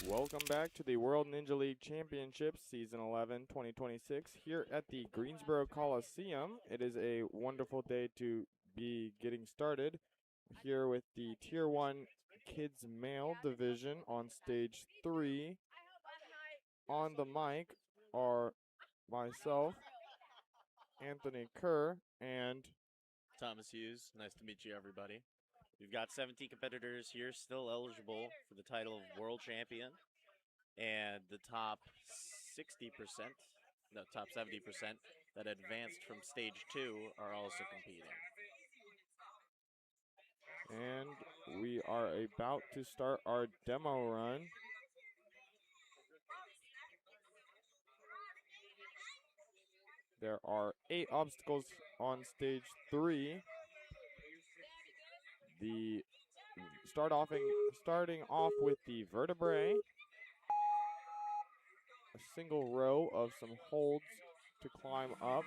Welcome back to the World Ninja League Championships Season 11 2026 here at the Greensboro Coliseum. It is a wonderful day to be getting started here with the Tier 1 Kids Male Division on Stage 3. On the mic are myself, Anthony Kerr, and Thomas Hughes. Nice to meet you, everybody. We've got 17 competitors here still eligible for the title of World Champion. And the top 60%, no, top 70% that advanced from stage 2 are also competing. And we are about to start our demo run. There are 8 obstacles on stage 3. Starting off with the vertebrae, a single row of some holds to climb up.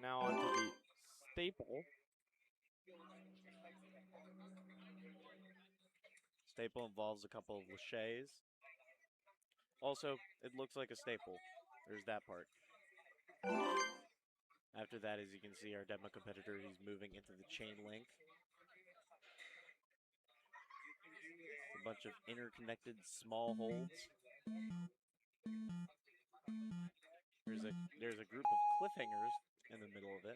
Now onto the staple. Staple involves a couple of laches. Also, it looks like a staple. There's that part. After that, as you can see, our demo competitor, he's moving into the chain link. A bunch of interconnected small holds. There's a group of cliffhangers in the middle of it.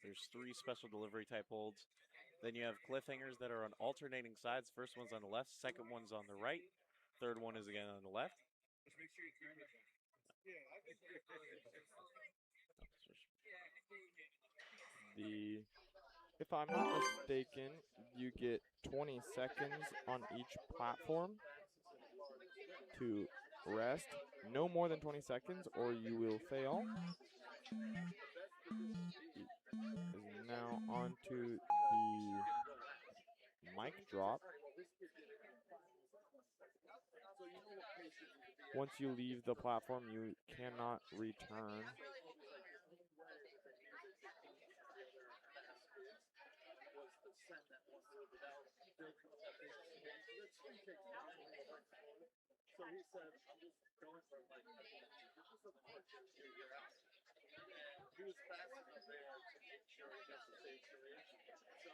There's 3 special delivery type holds. Then you have cliffhangers that are on alternating sides. First one's on the left, second one's on the right, third one is again on the left. If I'm not mistaken, you get 20 seconds on each platform to rest. No more than 20 seconds or you will fail. Is now on to the mic drop. Once you leave the platform, you cannot return.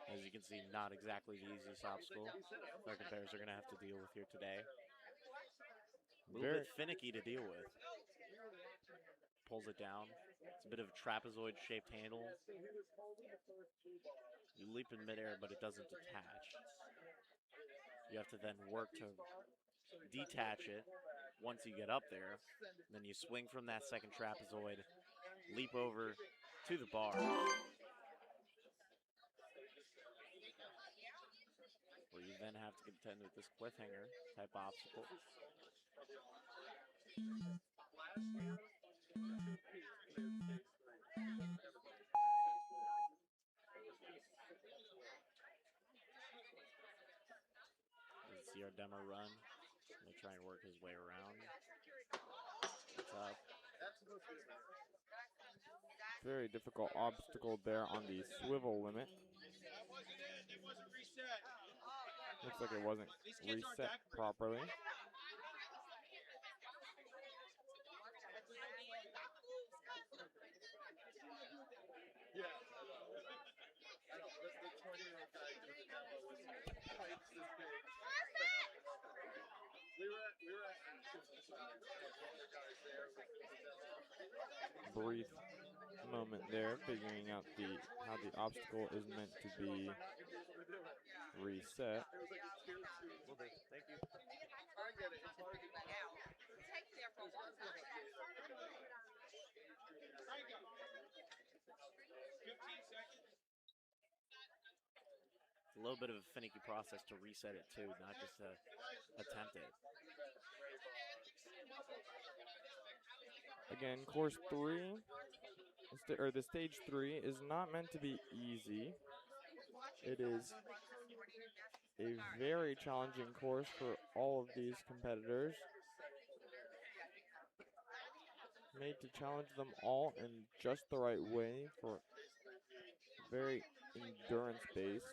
As you can see, not exactly the easiest obstacle our competitors are going to have to deal with here today. A little bit finicky to deal with. Pulls it down. It's a bit of a trapezoid-shaped handle. You leap in midair, but it doesn't detach. You have to then work to detach it once you get up there. Then you swing from that second trapezoid, leap over to the bar. Where you then have to contend with this cliffhanger type obstacle. You can see our demo run. I'm going to try and work his way around. What's up? Very difficult obstacle there on the swivel limit. Looks like it wasn't reset properly. Brief moment there, figuring out how the obstacle is meant to be reset. Thank you. A little bit of a finicky process to reset it too, not just to attempt it. Again, course 3, or the stage 3 is not meant to be easy. It is a very challenging course for all of these competitors. Made to challenge them all in just the right way for very endurance-based.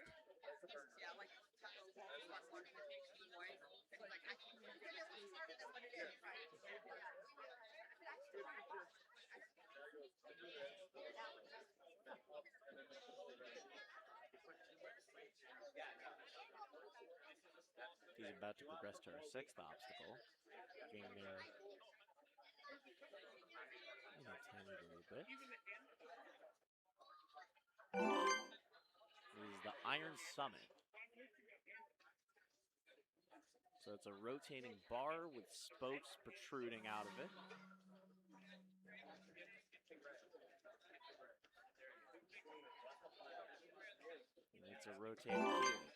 She's about to progress to her 6th obstacle. Getting there in a tiny little bit. This is the Iron Summit. So it's a rotating bar with spokes protruding out of it. And it's a rotating helix.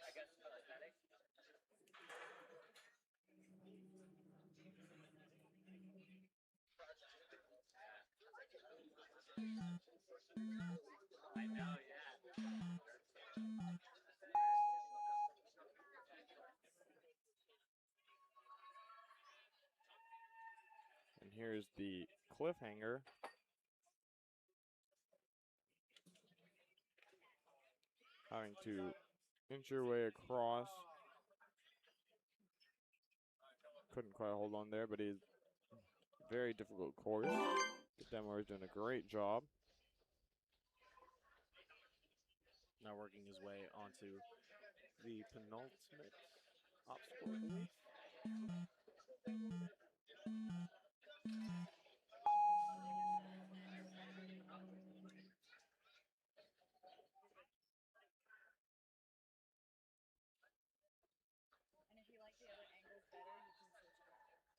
And here's the cliffhanger. Having to inch your way across. Couldn't quite hold on there, but he's very difficult course. The demoer is doing a great job. Now working his way onto the penultimate obstacle, I believe.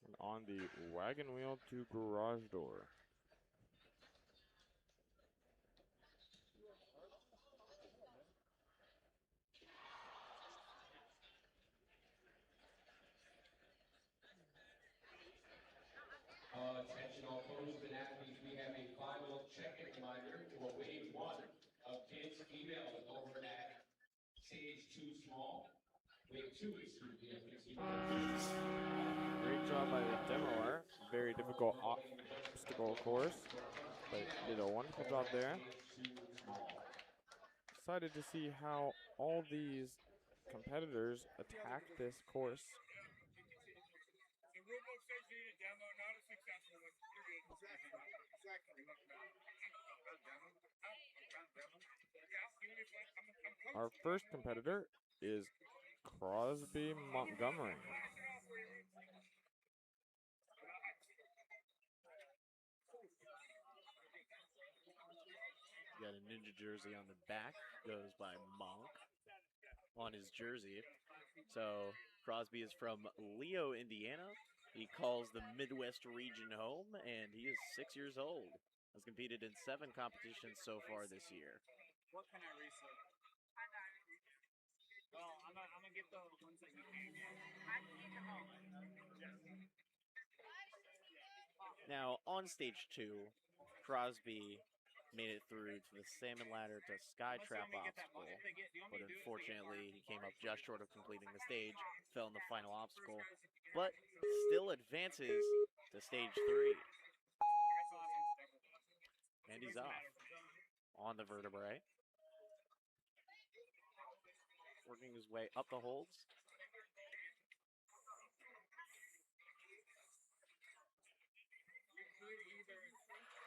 And on the wagon wheel to garage door. Attention all coaches and athletes, we have a final check-in reminder for wave 1 of kids females over at stage 2 small. Wave 2 is Great job by the demoer. Very difficult obstacle course, but did a wonderful job there. Excited to see how all these competitors attack this course. Our first competitor is Crosby Montgomery. Got a ninja jersey on the back, goes by Monk on his jersey. So Crosby is from Leo, Indiana. He calls the Midwest region home, and he is 6 years old. Has competed in 7 competitions so far this year. What can I research? Well, I'm gonna get the ones that you gave me. Now, on stage 2, Crosby made it through to the salmon ladder to Skytrap obstacle, but unfortunately he came up just short of completing the stage, fell in the final obstacle, but still advances to stage 3. And he's off on the vertebrae, working his way up the holds.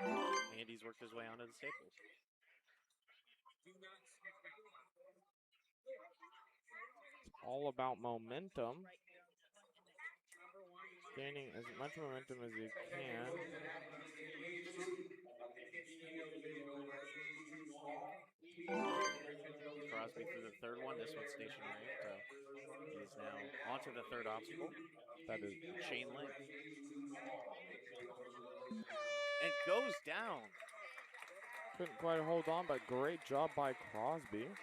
And he's worked his way onto the staples. It's all about momentum. Gaining as much momentum as you can. Crosby through the 3rd one. This one's stationary, so he is now onto the 3rd obstacle. That is the chain link. And goes down. Couldn't quite hold on, but great job by Crosby. And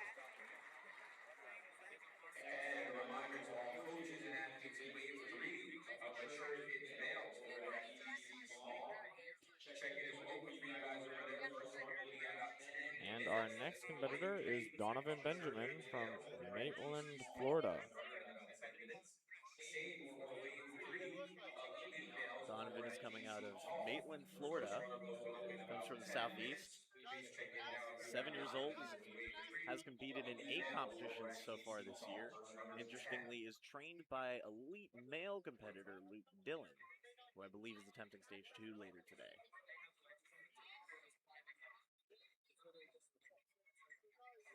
a reminder to all coaches and athletes in wave 3 of mature kids males over at ETC small. Check-in is open for you guys over there shortly at 10. And our next competitor is Donovan Benjamin from Maitland, Florida. Donovan is coming out of Maitland, Florida. Comes from the southeast. 7 years old. Has competed in 8 competitions so far this year. Interestingly, is trained by elite male competitor Luke Dillon, who I believe is attempting stage 2 later today.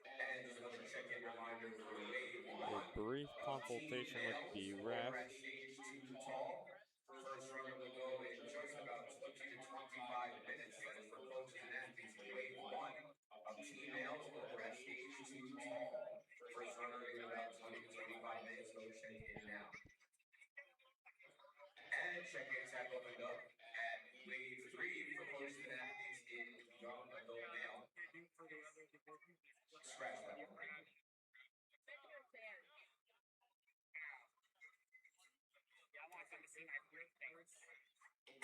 And just a check-in reminder for wave 1 brief Team consultation with males the over ref. at stage 2 tall. First runner will go in just about 20 to 25 minutes. That is for coaches and athletes in wave 1 of team males over at stage 2 tall. First runner in about 20 to 25 minutes. Go check in now. And check-ins have opened up at wave 3 for coaches and athletes in young adult male. Scratch that one.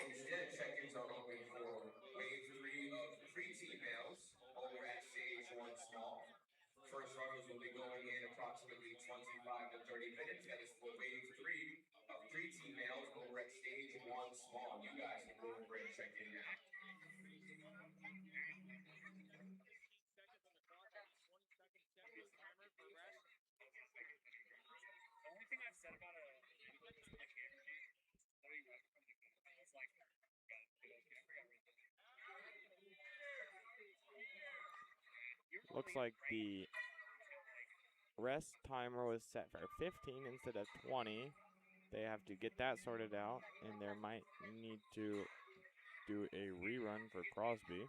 Instead, check-ins are open for wave 3 of preteen males over at stage 1 small. First runners will be going in approximately 25 to 30 minutes. That is for wave 3 of preteen males over at stage 1 small. You guys can go over and check in now. The only thing I've said about a Looks like the rest timer was set for 15 instead of 20. They have to get that sorted out, and there might need to do a rerun for Crosby.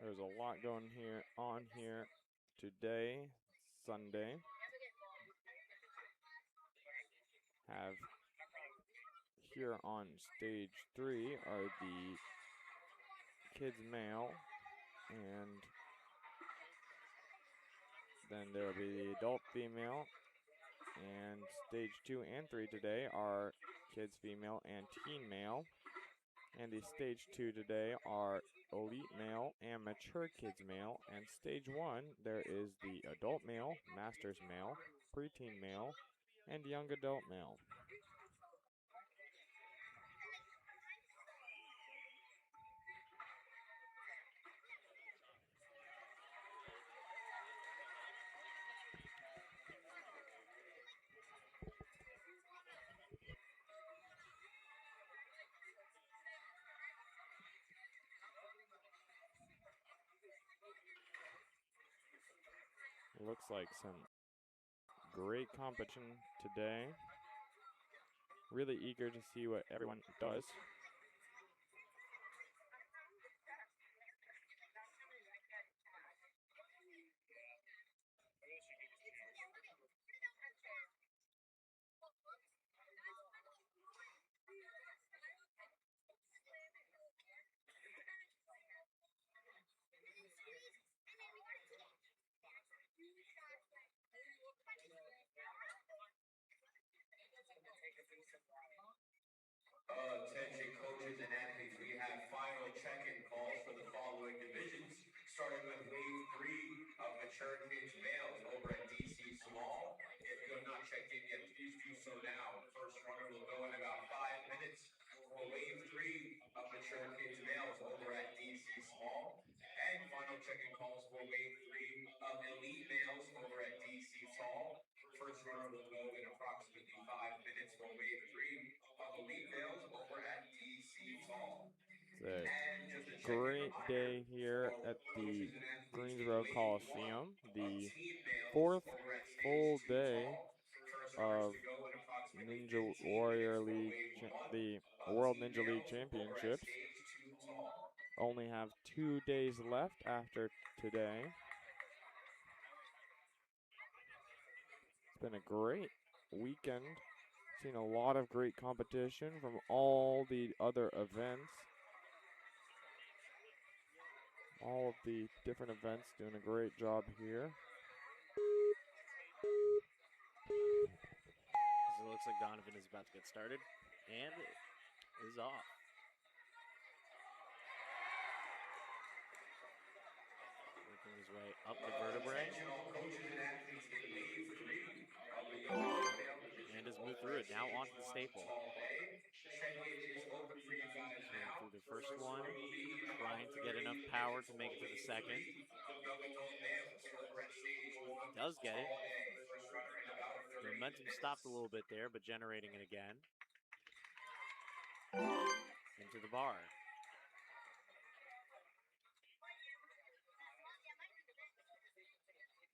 There's a lot going on here today, Sunday. Have here on stage 3 are the kids male, and then there will be the adult female, and stage 2 and 3 today are kids female and teen male, and the stage 2 today are elite male and mature kids male, and stage 1 there is the adult male, masters male, preteen male, and young adult male. Looks like some great competition today. Really eager to see what everyone does. Attention coaches and athletes, we have final check-in calls for the following divisions, starting with wave 3 of mature kids males over at DC Small. If you have not checked in yet, please do so now. The first runner will go in about 5 minutes for wave 3 of mature kids males over at DC Small. And final check-in calls for wave 3 of elite males over at DC Tall. First runner will go in approximately 5 minutes for wave 3 of elite males over at DC Tall. It's a great day here at the Greensboro Coliseum, the fourth full day of Ninja Warrior League, the World Ninja League Championships. Only have 2 days left after today. It's been a great weekend. Seen a lot of great competition from all the other events. All of the different events doing a great job here. So it looks like Donovan is about to get started and is off. Working his way up the vertebrae. And has moved through it. Now onto the staple. Going through the first one. Trying to get enough power to make it to the second. Does get it. All day. First runner in about 30 Momentum minutes. stopped a little bit there, but generating it again. Into the bar.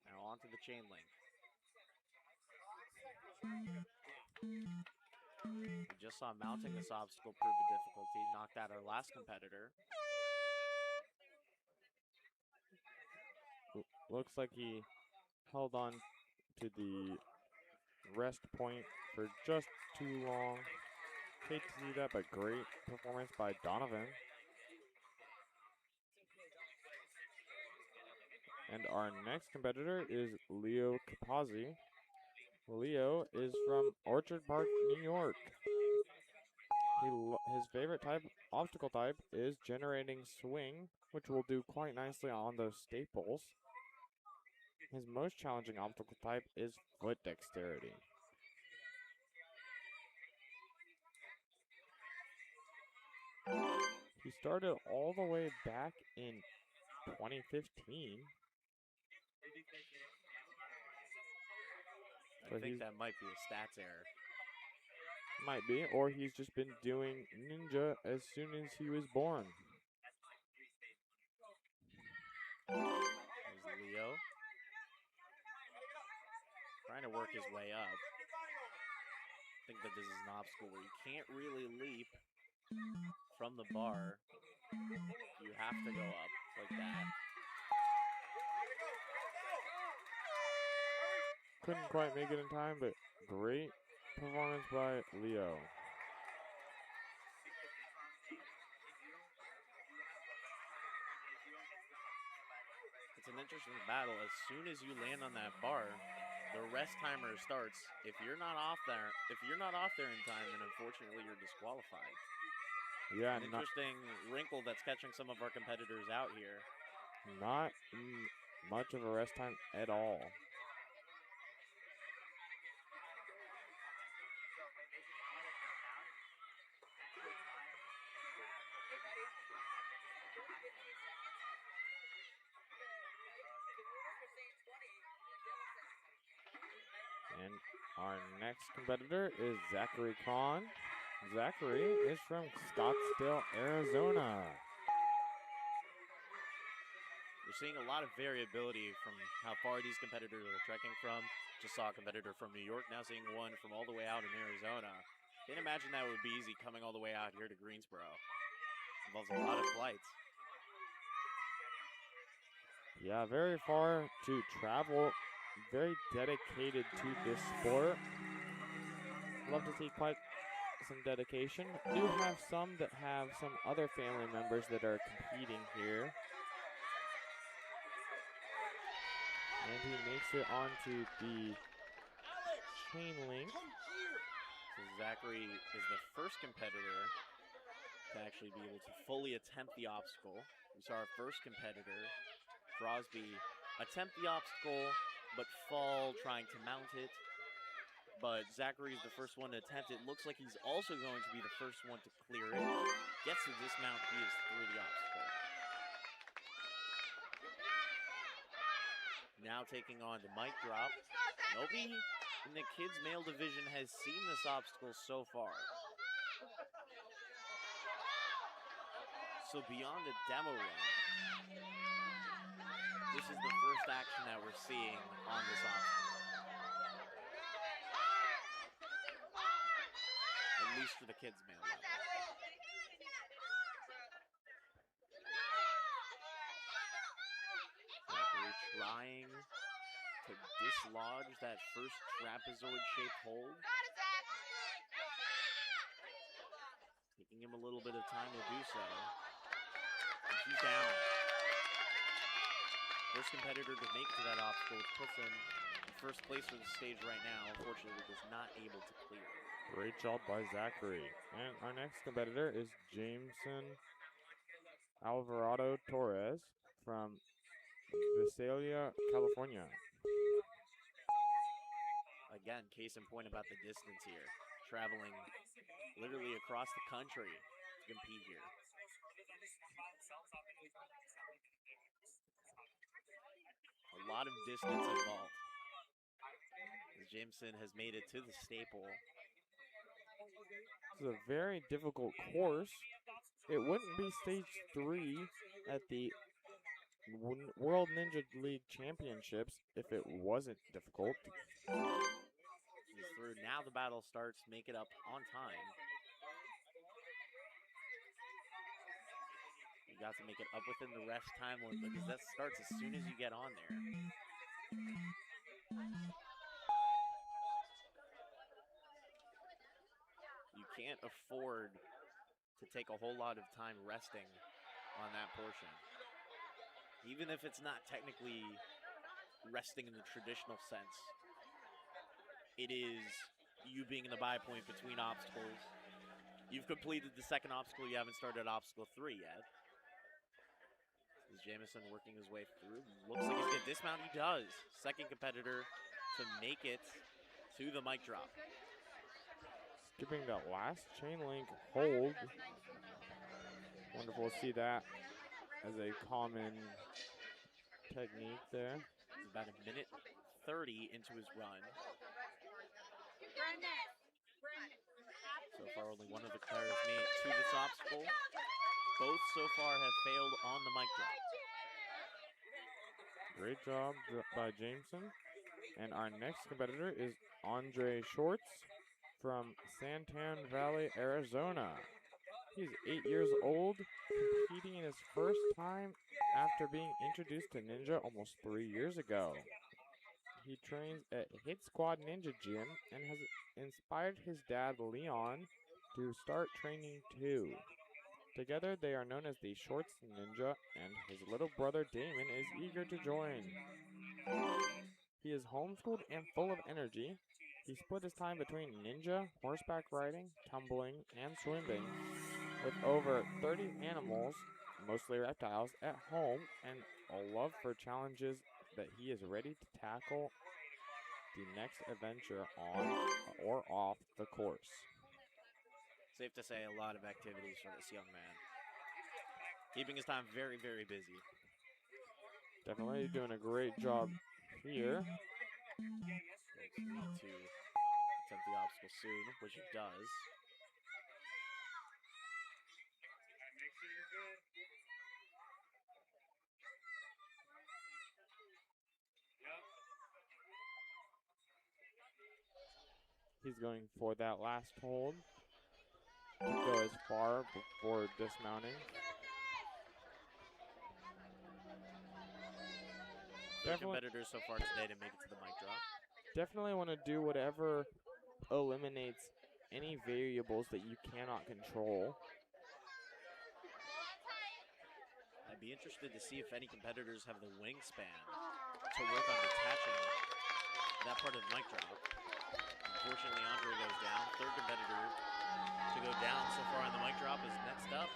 Now onto the chain link. We just saw mounting this obstacle prove a difficulty. Knocked out our last competitor. Looks like he held on to the rest point for just too long. Hate to see that, but great performance by Donovan. And our next competitor is Leo Capazzi. Leo is from Orchard Park, New York. His favorite obstacle type is generating swing, which will do quite nicely on those staples. His most challenging obstacle type is foot dexterity. He started all the way back in 2015. I think that might be a stats error. Might be, or he's just been doing ninja as soon as he was born. There's Leo. Trying to work his way up. I think that this is an obstacle where you can't really leap from the bar. You have to go up like that. Couldn't quite make it in time, but great performance by Leo. It's an interesting battle. As soon as you land on that bar, the rest timer starts. If you're not off there in time, then unfortunately you're disqualified. Yeah, an interesting wrinkle that's catching some of our competitors out here. Not much of a rest time at all. And our next competitor is Zachary Kron. Zachary is from Scottsdale, Arizona. We're seeing a lot of variability from how far these competitors are trekking from. Just saw a competitor from New York, now seeing one from all the way out in Arizona. Can't imagine that would be easy coming all the way out here to Greensboro. Involves a lot of flights. Yeah, very far to travel. Very dedicated to this sport. Love to see quite some dedication. Do have some that have some other family members that are competing here. And he makes it onto the chain link. So Zachary is the first competitor to actually be able to fully attempt the obstacle. We saw our first competitor, Crosby, attempt the obstacle, but fall trying to mount it. But Zachary is the first one to attempt it. Looks like he's also going to be the first one to clear it. Gets to dismount, he is through the obstacle. Now taking on the mic drop. Nobody in the kids' male division has seen this obstacle so far. So beyond a demo run, this is the first action that we're seeing on this obstacle. At least for the kids' male level. Zachary trying to dislodge that first trapezoid-shaped hold. Taking him a little bit of time to do so. And he's down. First competitor to make it to that obstacle, which puts him in first place for the stage right now. Unfortunately, was not able to clear. Great job by Zachary. And our next competitor is Jameson Alvarado Torres from Visalia, California. Again, case in point about the distance here. Traveling literally across the country to compete here. A lot of distance involved. Jameson has made it to the staple. This is a very difficult course. It wouldn't be stage 3 at the World Ninja League Championships if it wasn't difficult. He's through. Now the battle starts. Make it up on time. You got to make it up within the rest time limit because that starts as soon as you get on there. You can't afford to take a whole lot of time resting on that portion. Even if it's not technically resting in the traditional sense, it is you being in the buy point between obstacles. You've completed the second obstacle, you haven't started obstacle 3 yet. Is Jameson working his way through? Looks like he's going to dismount. He does. Second competitor to make it to the mic drop. Skipping that last chain link hold. Wonderful to see that as a common technique there. He's about a minute 30 into his run. So far, only one of the competitors made it to this obstacle. Both so far have failed on the mic drop. Great job by Jameson. And our next competitor is Andre Shorts from Santan Valley, Arizona. He's 8 years old, competing in his first time after being introduced to Ninja almost 3 years ago. He trains at Hit Squad Ninja Gym and has inspired his dad, Leon, to start training too. Together, they are known as the Shorts Ninja, and his little brother, Damon, is eager to join. He is homeschooled and full of energy. He split his time between ninja, horseback riding, tumbling, and swimming. With over 30 animals, mostly reptiles, at home, and a love for challenges that he is ready to tackle the next adventure on or off the course. Safe to say, a lot of activities for this young man. Keeping his time very, very busy. Definitely doing a great job here. Need to attempt the obstacle soon, which he does. Make sure you're good. Yep. He's going for that last hold to go as far before dismounting. Three competitors so far today to make it to the mic drop. Definitely want to do whatever eliminates any variables that you cannot control. I'd be interested to see if any competitors have the wingspan to work on detaching that part of the mic drop. Unfortunately, Andre goes down. Third competitor to go down so far on the mic drop is next up.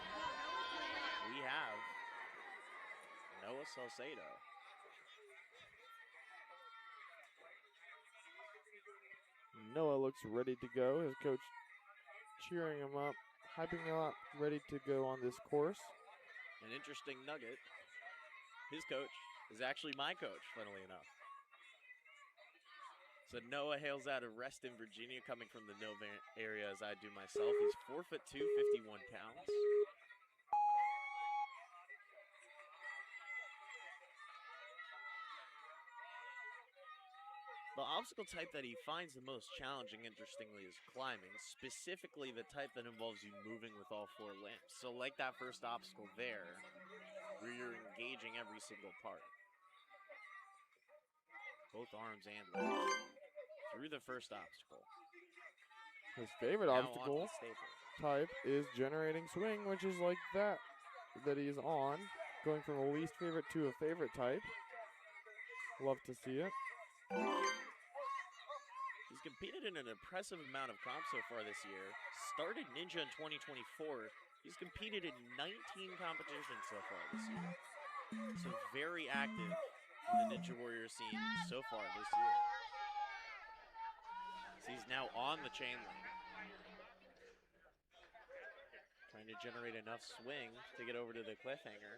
We have Noah Salcedo. Noah looks ready to go. His coach cheering him up, hyping him up, ready to go on this course. An interesting nugget. His coach is actually my coach, funnily enough. So Noah hails out of Reston, Virginia, coming from the Nova area as I do myself. He's 4'2", 51 pounds. The obstacle type that he finds the most challenging, interestingly, is climbing, specifically the type that involves you moving with all 4 limbs. So like that first obstacle there, where you're engaging every single part. Both arms and legs. Through the first obstacle. His favorite Now obstacle onto the staple. type is generating swing, which is like that he's on. Going from a least favorite to a favorite type. Love to see it. He's competed in an impressive amount of comps so far this year. Started Ninja in 2024. He's competed in 19 competitions so far this year. So very active in the Ninja Warrior scene so far this year. So he's now on the chain link. Trying to generate enough swing to get over to the cliffhanger.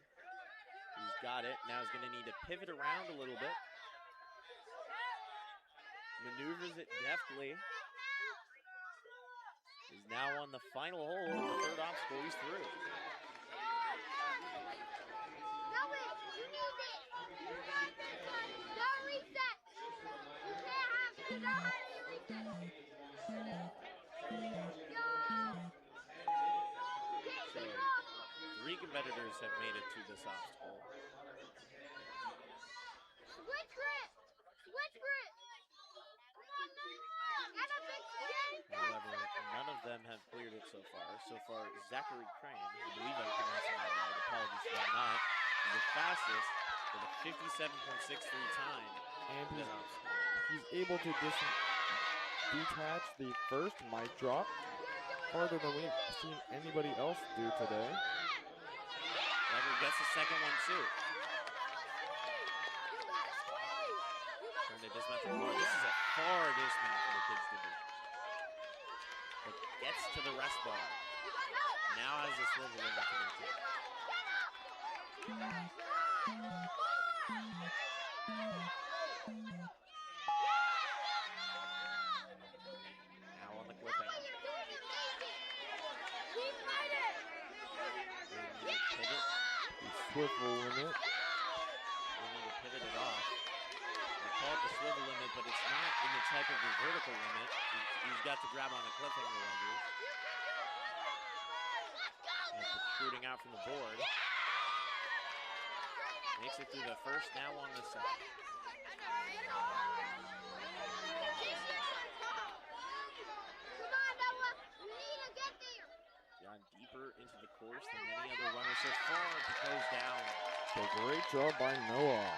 He's got it. Now he's going to need to pivot around a little bit. maneuvers it deftly. He's now on the final hole of the third obstacle. He's through. So, 3 competitors have made it to this obstacle. However, none of them have cleared it so far. So far, Zachary Crane, I believe I'm pronouncing that right, apologies if I'm not, is the fastest with a 57.63 time. And he's able to detach the first mic drop farther than we've seen anybody else do today. However, gets the second one too. Trying to dismantle more. This is a far dismount for the kids to do. But gets to the rest bar. Now has the swivel limit coming too. Now on the cliffhanger. Pivot. The swivel limit. We need to pivot it off. They call it the swivel limit, but it's not in the type of the vertical limit. He's got to grab on the cliffhanger ledges. And protruding out from the board. Makes it through the first, now on the second. Gone deeper into the course than any other runner so far to close down. So great job by Noah.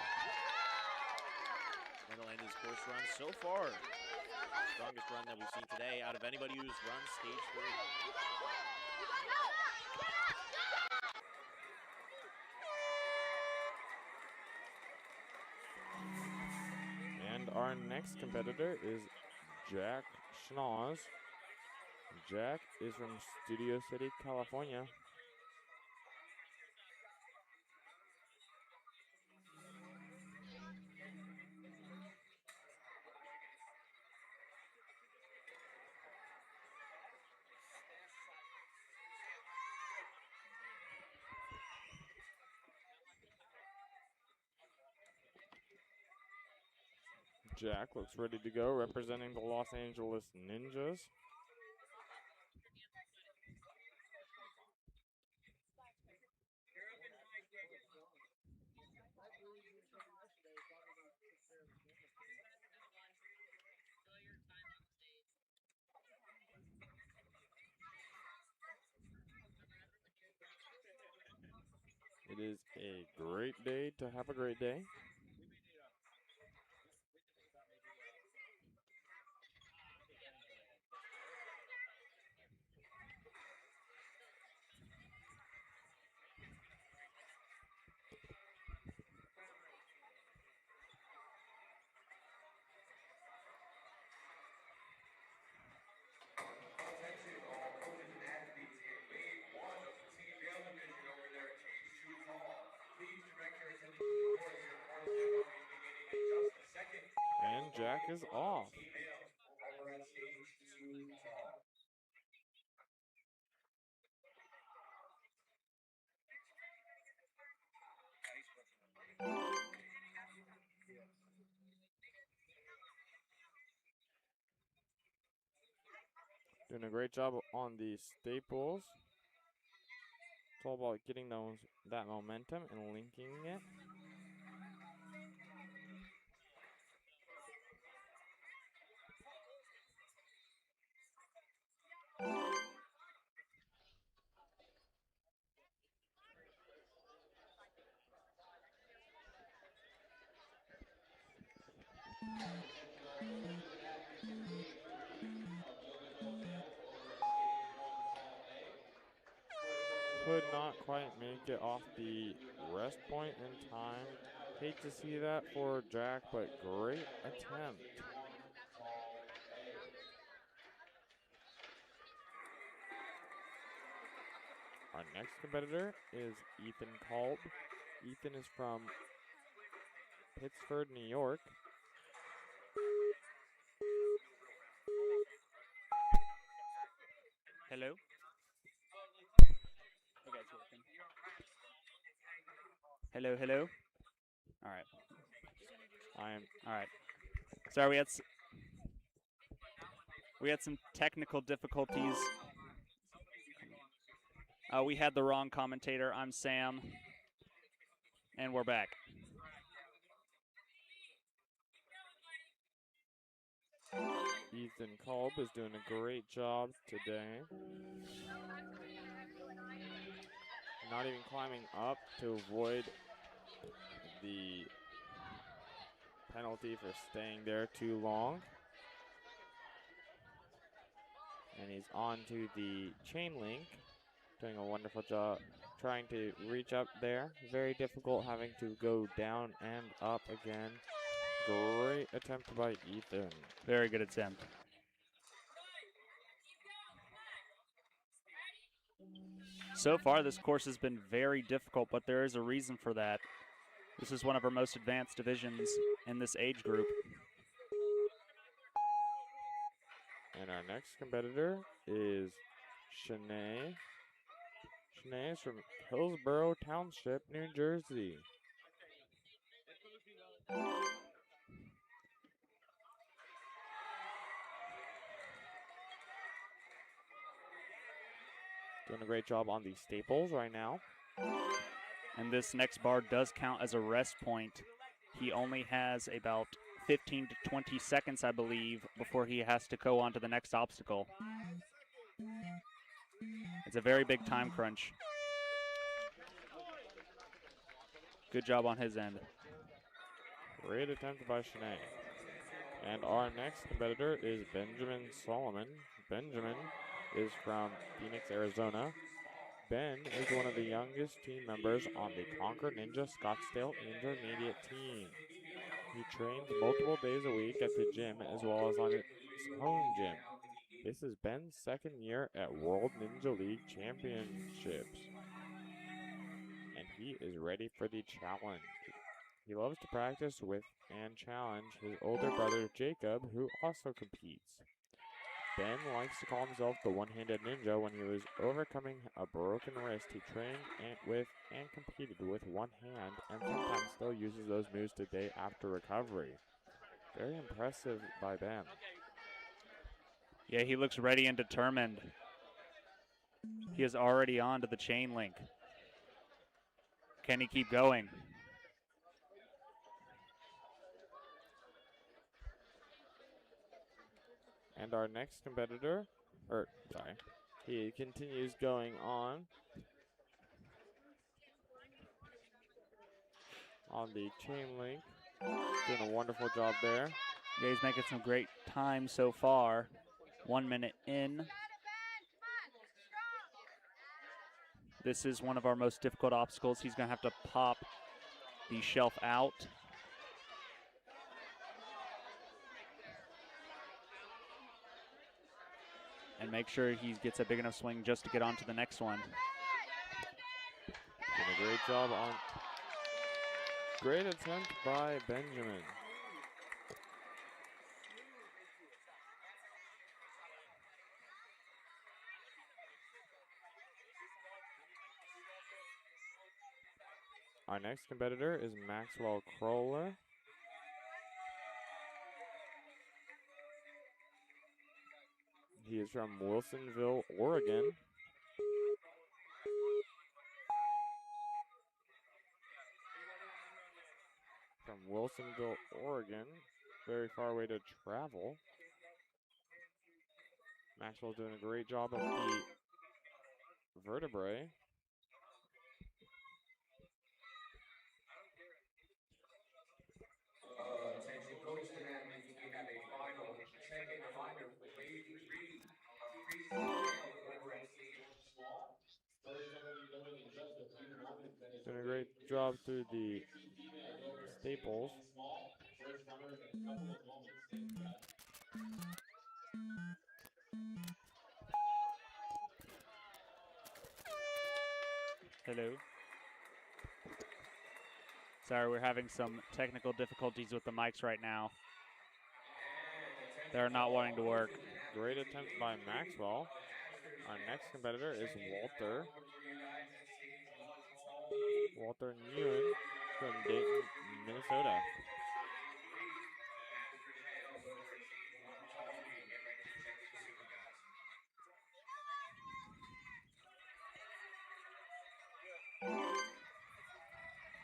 Netherlands' course run so far. Strongest run that we've seen today out of anybody who's run stage 3. And our next competitor is Jack Schnoz. Jack is from Studio City, California. Jack looks ready to go, representing the Los Angeles Ninjas. It is a great day to have a great day. Attention, all coaches and athletes in wave 1 of the team male division over there at Cage 2 Hall. Please direct your attention to the course. Your course demo is beginning in just a second. And Jack is off. Team male over at Stage 2 Hall. Doing a great job on the staples. It's all about getting that momentum and linking it. Could not quite make it off the rest point in time. Hate to see that for Jack, but great attempt. Our next competitor is Ethan Kolb. Ethan is from Pittsford, New York. Hello? Okay, it's working. Hello, hello. All right. All right. Sorry, we had some technical difficulties. We had the wrong commentator. I'm Sam, and we're back. Ethan Kolb is doing a great job today. Not even climbing up to avoid the penalty for staying there too long. And he's on to the chain link, doing a wonderful job trying to reach up there. Very difficult having to go down and up again. Great attempt by Ethan. Very good attempt. So far, this course has been very difficult, but there is a reason for that. This is one of our most advanced divisions in this age group. And our next competitor is Shanae. Shanae is from Hillsborough Township, New Jersey. Doing a great job on the staples right now. And this next bar does count as a rest point. He only has about 15 to 20 seconds, I believe, before he has to go on to the next obstacle. It's a very big time crunch. Good job on his end. Great attempt by Shanae. And our next competitor is Benjamin Solomon. Benjamin is from Phoenix, Arizona. Ben is one of the youngest team members on the Conquer Ninja Scottsdale Intermediate team. He trains multiple days a week at the gym as well as on his home gym. This is Ben's second year at World Ninja League Championships. And he is ready for the challenge. He loves to practice with and challenge his older brother Jacob, who also competes. Ben likes to call himself the one-handed ninja. When he was overcoming a broken wrist, he trained with and competed with one hand and sometimes still uses those moves today after recovery. Very impressive by Ben. Yeah, he looks ready and determined. He is already on to the chain link. Can he keep going? And our next competitor, he continues going on the chain link. Doing a wonderful job there. Yeah, he's making some great time so far. 1 minute in. This is one of our most difficult obstacles. He's going to have to pop the shelf out. And make sure he gets a big enough swing just to get on to the next one. Doing a great job on. Great attempt by Benjamin. Our next competitor is Maxwell Kroller. He is from Wilsonville, Oregon. From Wilsonville, Oregon. Very far away to travel. Maxwell's doing a great job of the vertebrae. Attention coaches and athletes, we have a final check-in reminder for wave 3. Doing a great job through the staples. Hello. Sorry, we're having some technical difficulties with the mics right now. They're not wanting to work. Great attempt by Maxwell. Our next competitor is Walter Nguyen from Dayton, Minnesota.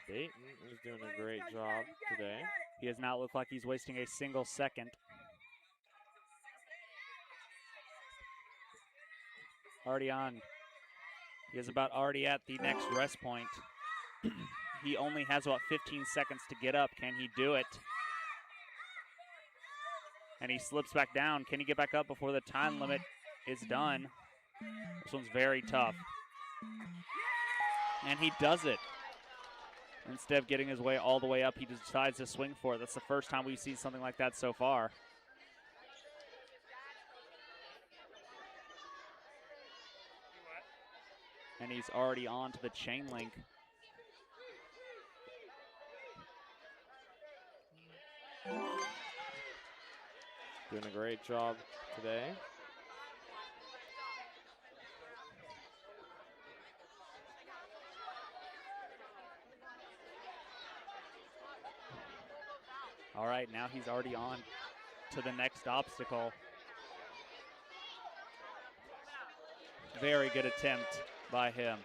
Dayton is doing a great job today. He does not look like he's wasting a single second. Already on. He is about already at the next rest point. He only has about 15 seconds to get up. Can he do it? And he slips back down. Can he get back up before the time limit is done? This one's very tough. And he does it. Instead of getting his way all the way up, he decides to swing for it. That's the first time we've seen something like that so far. And he's already on to the chain link. Doing a great job today. All right, now he's already on to the next obstacle. Very good attempt by him.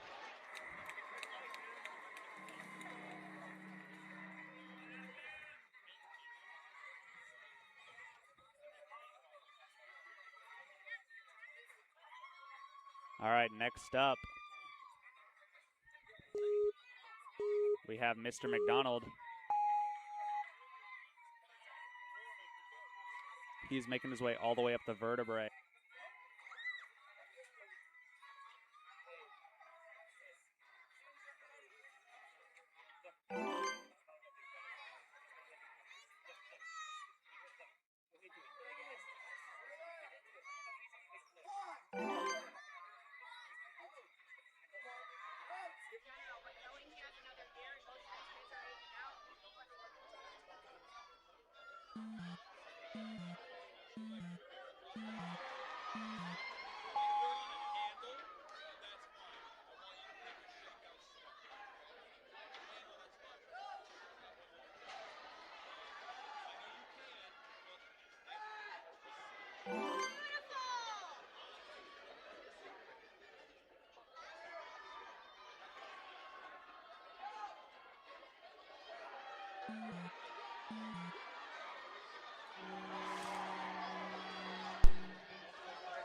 All right, next up, we have Mr. McDonald. He's making his way all the way up the vertebrae.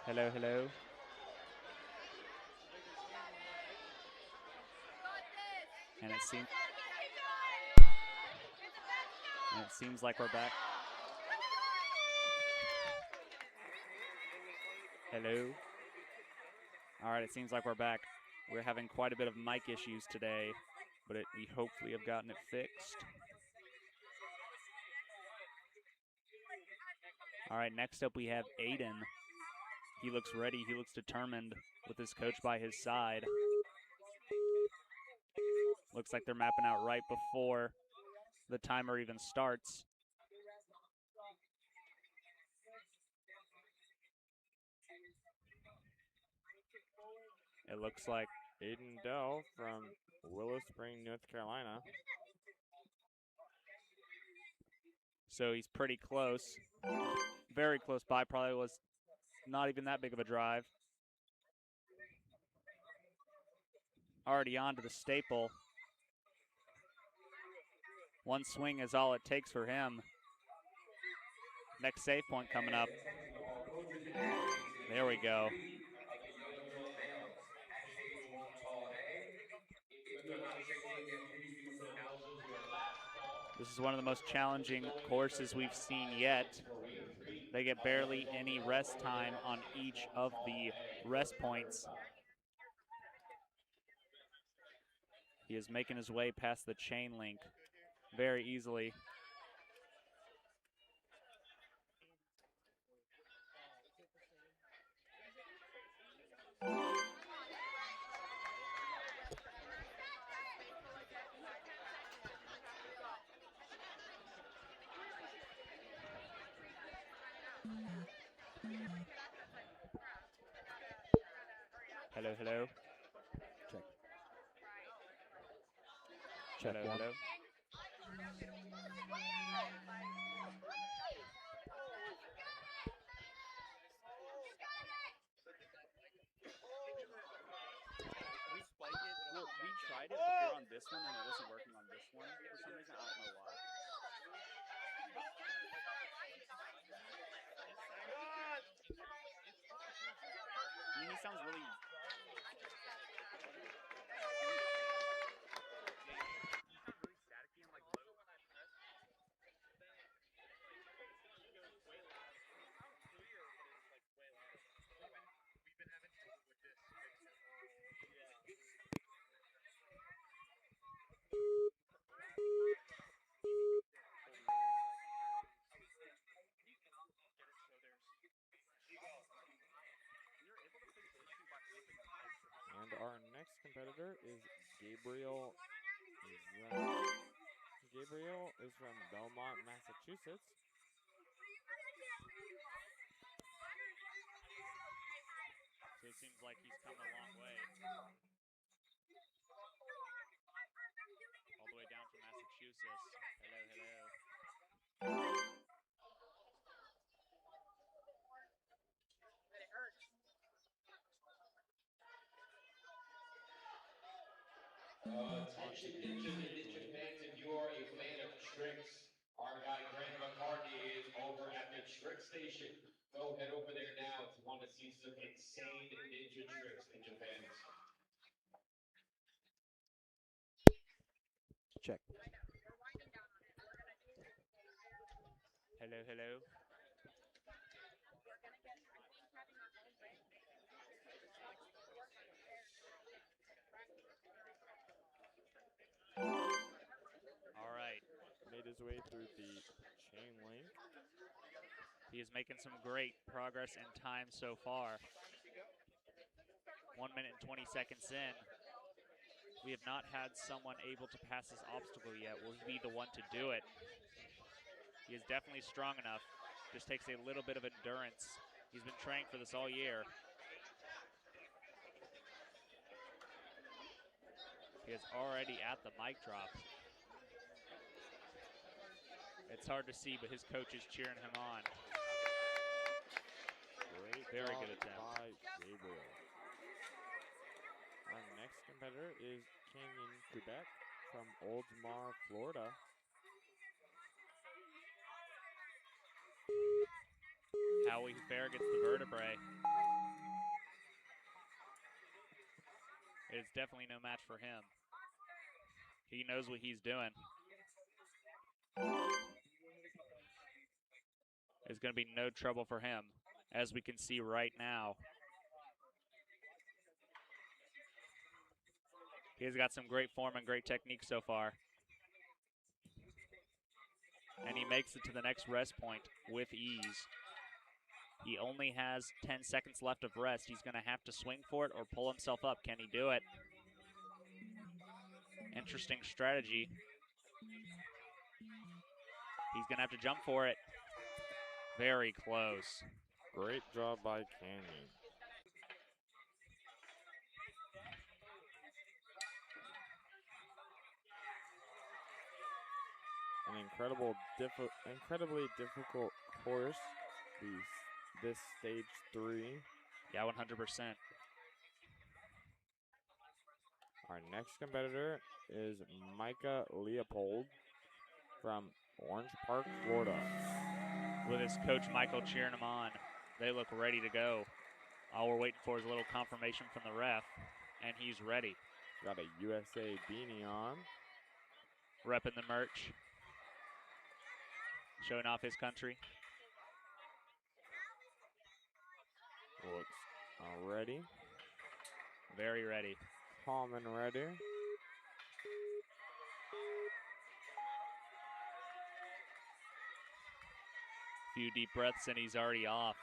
Hello, hello. And it seems like we're back. Hello. All right, it seems like we're back. We're having quite a bit of mic issues today, but we hopefully have gotten it fixed. All right, next up we have Aiden. He looks ready. He looks determined with his coach by his side. Looks like they're mapping out right before the timer even starts. It looks like Aiden Dell from Willow Spring, North Carolina. So he's pretty close. Very close by. Probably was not even that big of a drive. Already on to the staple. One swing is all it takes for him. Next save point coming up. There we go. This is one of the most challenging courses we've seen yet. They get barely any rest time on each of the rest points. He is making his way past the chain link very easily. Hello, hello. Check. Hello, one. hello. We spike it. Well, we tried it before on this one, and it wasn't working on this one for some reason. I don't know why. I mean, he sounds really. And our next competitor is Gabriel. Gabriel is from Belmont, Massachusetts. So it seems like he's come a long way. All the way down from Massachusetts. Hello, hello. Attention ninja fans, if you are a fan of tricks, our guy Grant McCartney is over at the trick station. Go head over there now if you want to see some insane ninja tricks, ninja fans. Check. Hello, hello. All right. Made his way through the chain link. He is making some great progress in time so far. 1 minute and 20 seconds in. We have not had someone able to pass this obstacle yet. Will he be the one to do it? He is definitely strong enough. Just takes a little bit of endurance. He's been training for this all year. He is already at the mic drop. It's hard to see, but his coach is cheering him on. Great Very job good attempt. by Gabriel. Our next competitor is Canyon Quebec from Oldsmar, Florida. Howie Fair gets the vertebrae. It is definitely no match for him. He knows what he's doing. It's going to be no trouble for him, as we can see right now. He's got some great form and great technique so far. And he makes it to the next rest point with ease. He only has 10 seconds left of rest. He's going to have to swing for it or pull himself up. Can he do it? Interesting strategy. He's going to have to jump for it. Very close. Great job by Canyon. An incredibly difficult course, this stage 3. Yeah, 100%. Our next competitor is Micah Leopold from Orange Park, Florida. With his coach Michael cheering him on. They look ready to go. All we're waiting for is a little confirmation from the ref, and he's ready. Got a USA beanie on. Repping the merch. Showing off his country. Looks ready. Very ready. Calm and ready. Few deep breaths and he's already off.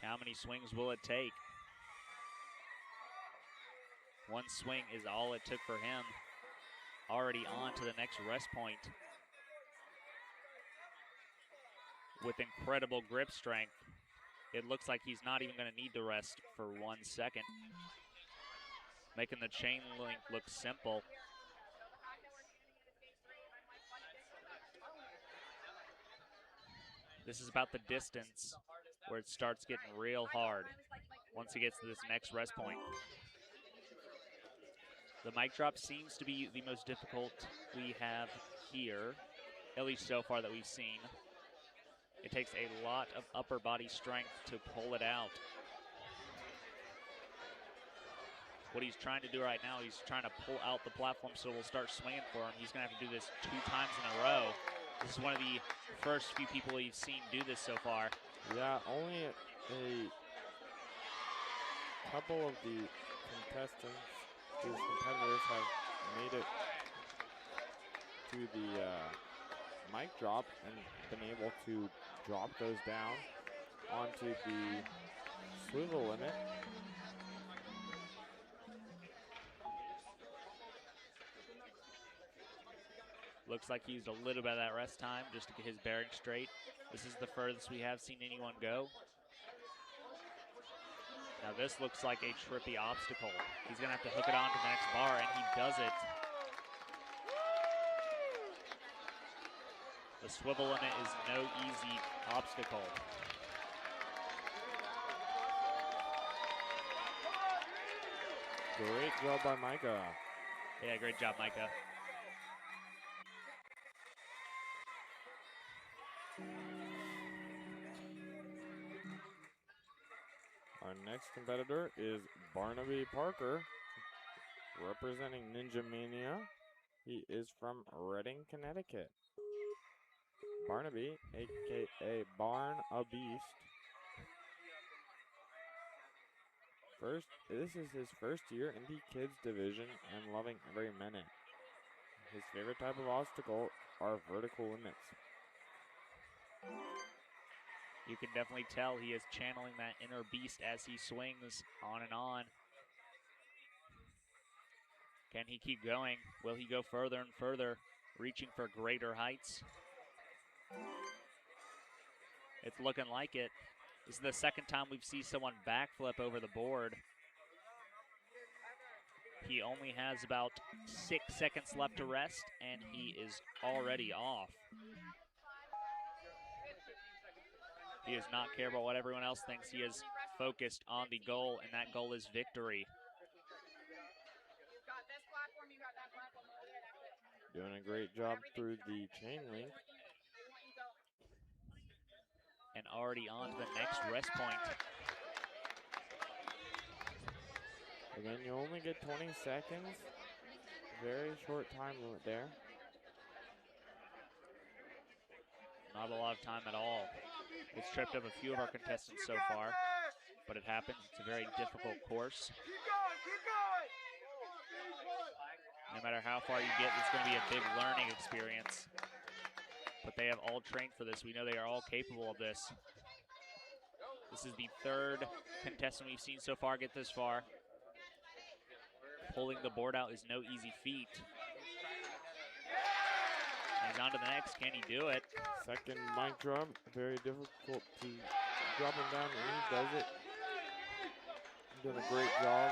How many swings will it take? One swing is all it took for him. Already on to the next rest point. With incredible grip strength. it looks like he's not even going to need the rest for 1 second. Making the chain link look simple. This is about the distance where it starts getting real hard once he gets to this next rest point. The mic drop seems to be the most difficult we have here, at least so far that we've seen. It takes a lot of upper body strength to pull it out. What he's trying to do right now, he's trying to pull out the platform so we'll start swinging for him. He's going to have to do this 2 times in a row. This is one of the first few people you've seen do this so far. Yeah, only a couple of the contestants, these competitors, have made it to the mic drop and been able to drop those down onto the swivel limit. Looks like he used a little bit of that rest time just to get his bearing straight. This is the furthest we have seen anyone go. Now this looks like a trippy obstacle. He's gonna have to hook it onto the next bar, and he does it. The swivel limit is no easy obstacle. Great job by Micah. Yeah, great job, Micah. Our next competitor is Barnaby Parker, representing Ninja Mania. He is from Reading, Connecticut. Barnaby, aka Barn a Beast. This is his first year in the kids division and loving every minute. His favorite type of obstacle are vertical limits. You can definitely tell he is channeling that inner beast as he swings on and on. Can he keep going? Will he go further and further, reaching for greater heights? It's looking like it. This is the second time we've seen someone backflip over the board. He only has about 6 seconds left to rest, and he is already off. He does not care about what everyone else thinks. He is focused on the goal, and that goal is victory. Doing a great job through the chain link. And already on to the next rest point. Again, you only get 20 seconds. Very short time limit there. Not a lot of time at all. It's tripped up a few of our contestants so far, but it happens. It's a very difficult course. No matter how far you get, it's going to be a big learning experience. But they have all trained for this. We know they are all capable of this. This is the 3rd contestant we've seen so far get this far. Pulling the board out is no easy feat. He's on to the next. Can he do it? Second mic drop. Very difficult to drop him down, and he does it. Doing a great job.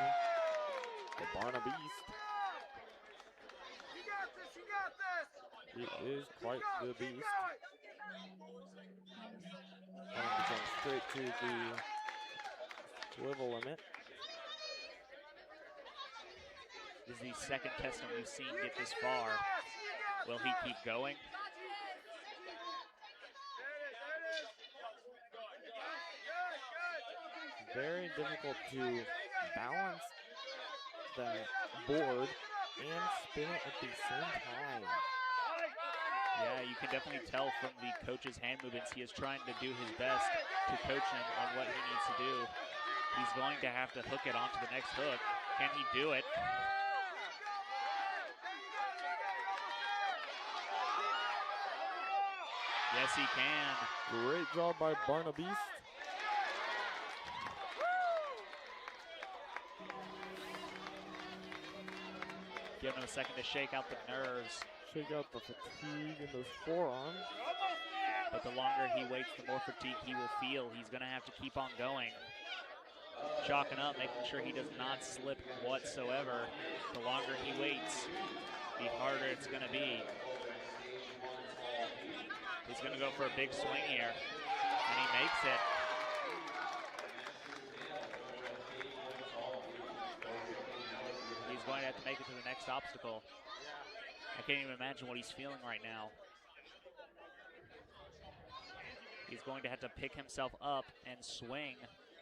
The Barn a Beast. He is quite the beast. And he jumps straight to the swivel limit. This is the second contestant we've seen get this far. Will he keep going? Very difficult to balance the board and spin it at the same time. Yeah, you can definitely tell from the coach's hand movements he is trying to do his best to coach him on what he needs to do. He's going to have to hook it onto the next hook. Can he do it? Yes, he can. Great job by Barn a Beast. Give him a second to shake out the nerves. Shake out the fatigue in those forearms. But the longer he waits, the more fatigue he will feel. He's going to have to keep on going. Chalking up, making sure he does not slip whatsoever. The longer he waits, the harder it's going to be. He's going to go for a big swing here, and he makes it. He's going to have to make it to the next obstacle. I can't even imagine what he's feeling right now. He's going to have to pick himself up and swing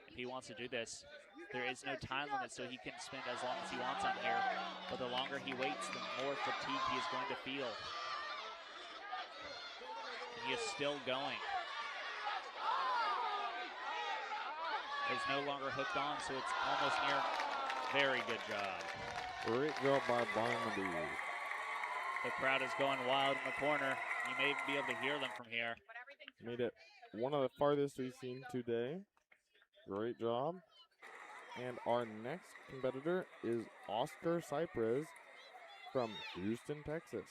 if he wants to do this. There is no time limit, so he can spend as long as he wants on here. But the longer he waits, the more fatigue he is going to feel. And he is still going. He's no longer hooked on, so it's almost near. Very good job. Great job by Barnaby. The crowd is going wild in the corner. You may be able to hear them from here. Made it one of the farthest we've seen today. Great job. And our next competitor is Oscar Cypress from Houston, Texas.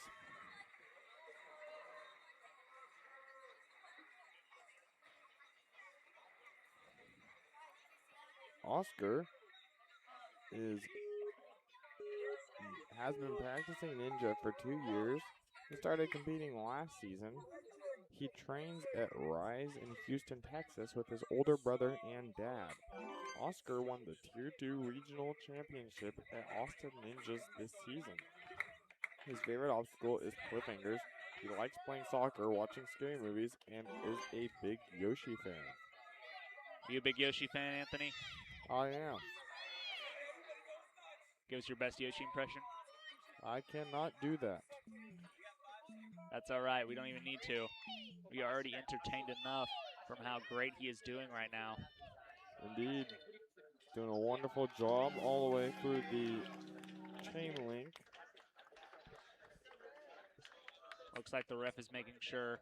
Oscar has been practicing ninja for 2 years. He started competing last season. He trains at Rise in Houston, Texas with his older brother and dad. Oscar won the Tier 2 Regional Championship at Austin Ninjas this season. His favorite obstacle is cliffhangers. He likes playing soccer, watching scary movies, and is a big Yoshi fan. Are you a big Yoshi fan, Anthony? I am. Give us your best Yoshi impression. I cannot do that. That's all right. We don't even need to. We are already entertained enough from how great he is doing right now. Indeed. Doing a wonderful job all the way through the chain link. Looks like the ref is making sure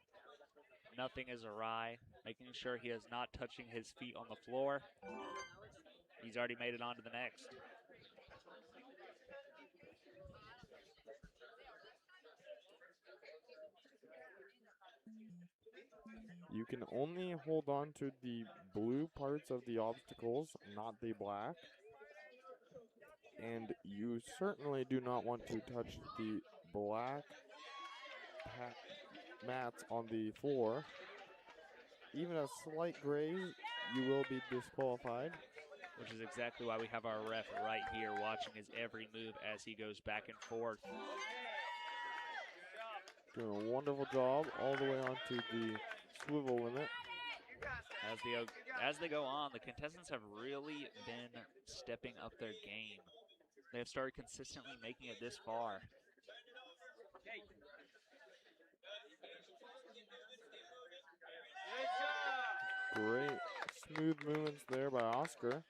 nothing is awry, making sure he is not touching his feet on the floor. He's already made it on to the next. You can only hold on to the blue parts of the obstacles, not the black. And you certainly do not want to touch the black mats on the floor. Even a slight graze, you will be disqualified. Which is exactly why we have our ref right here watching his every move as he goes back and forth. Doing a wonderful job all the way onto the swivel limit. As they go on, the contestants have really been stepping up their game. They have started consistently making it this far. Great smooth movements there by Oscar.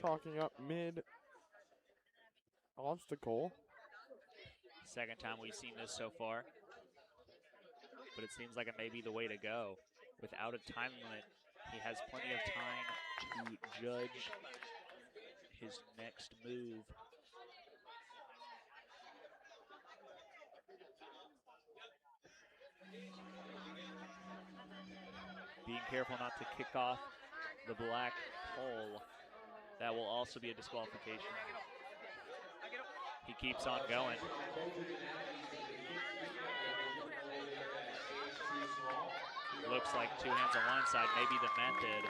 Chalking up mid obstacle. Second time we've seen this so far. But it seems like it may be the way to go. Without a time limit, he has plenty of time to judge his next move. Being careful not to kick off the black pole. That will also be a disqualification. He keeps on going. Looks like two hands on one side may be the method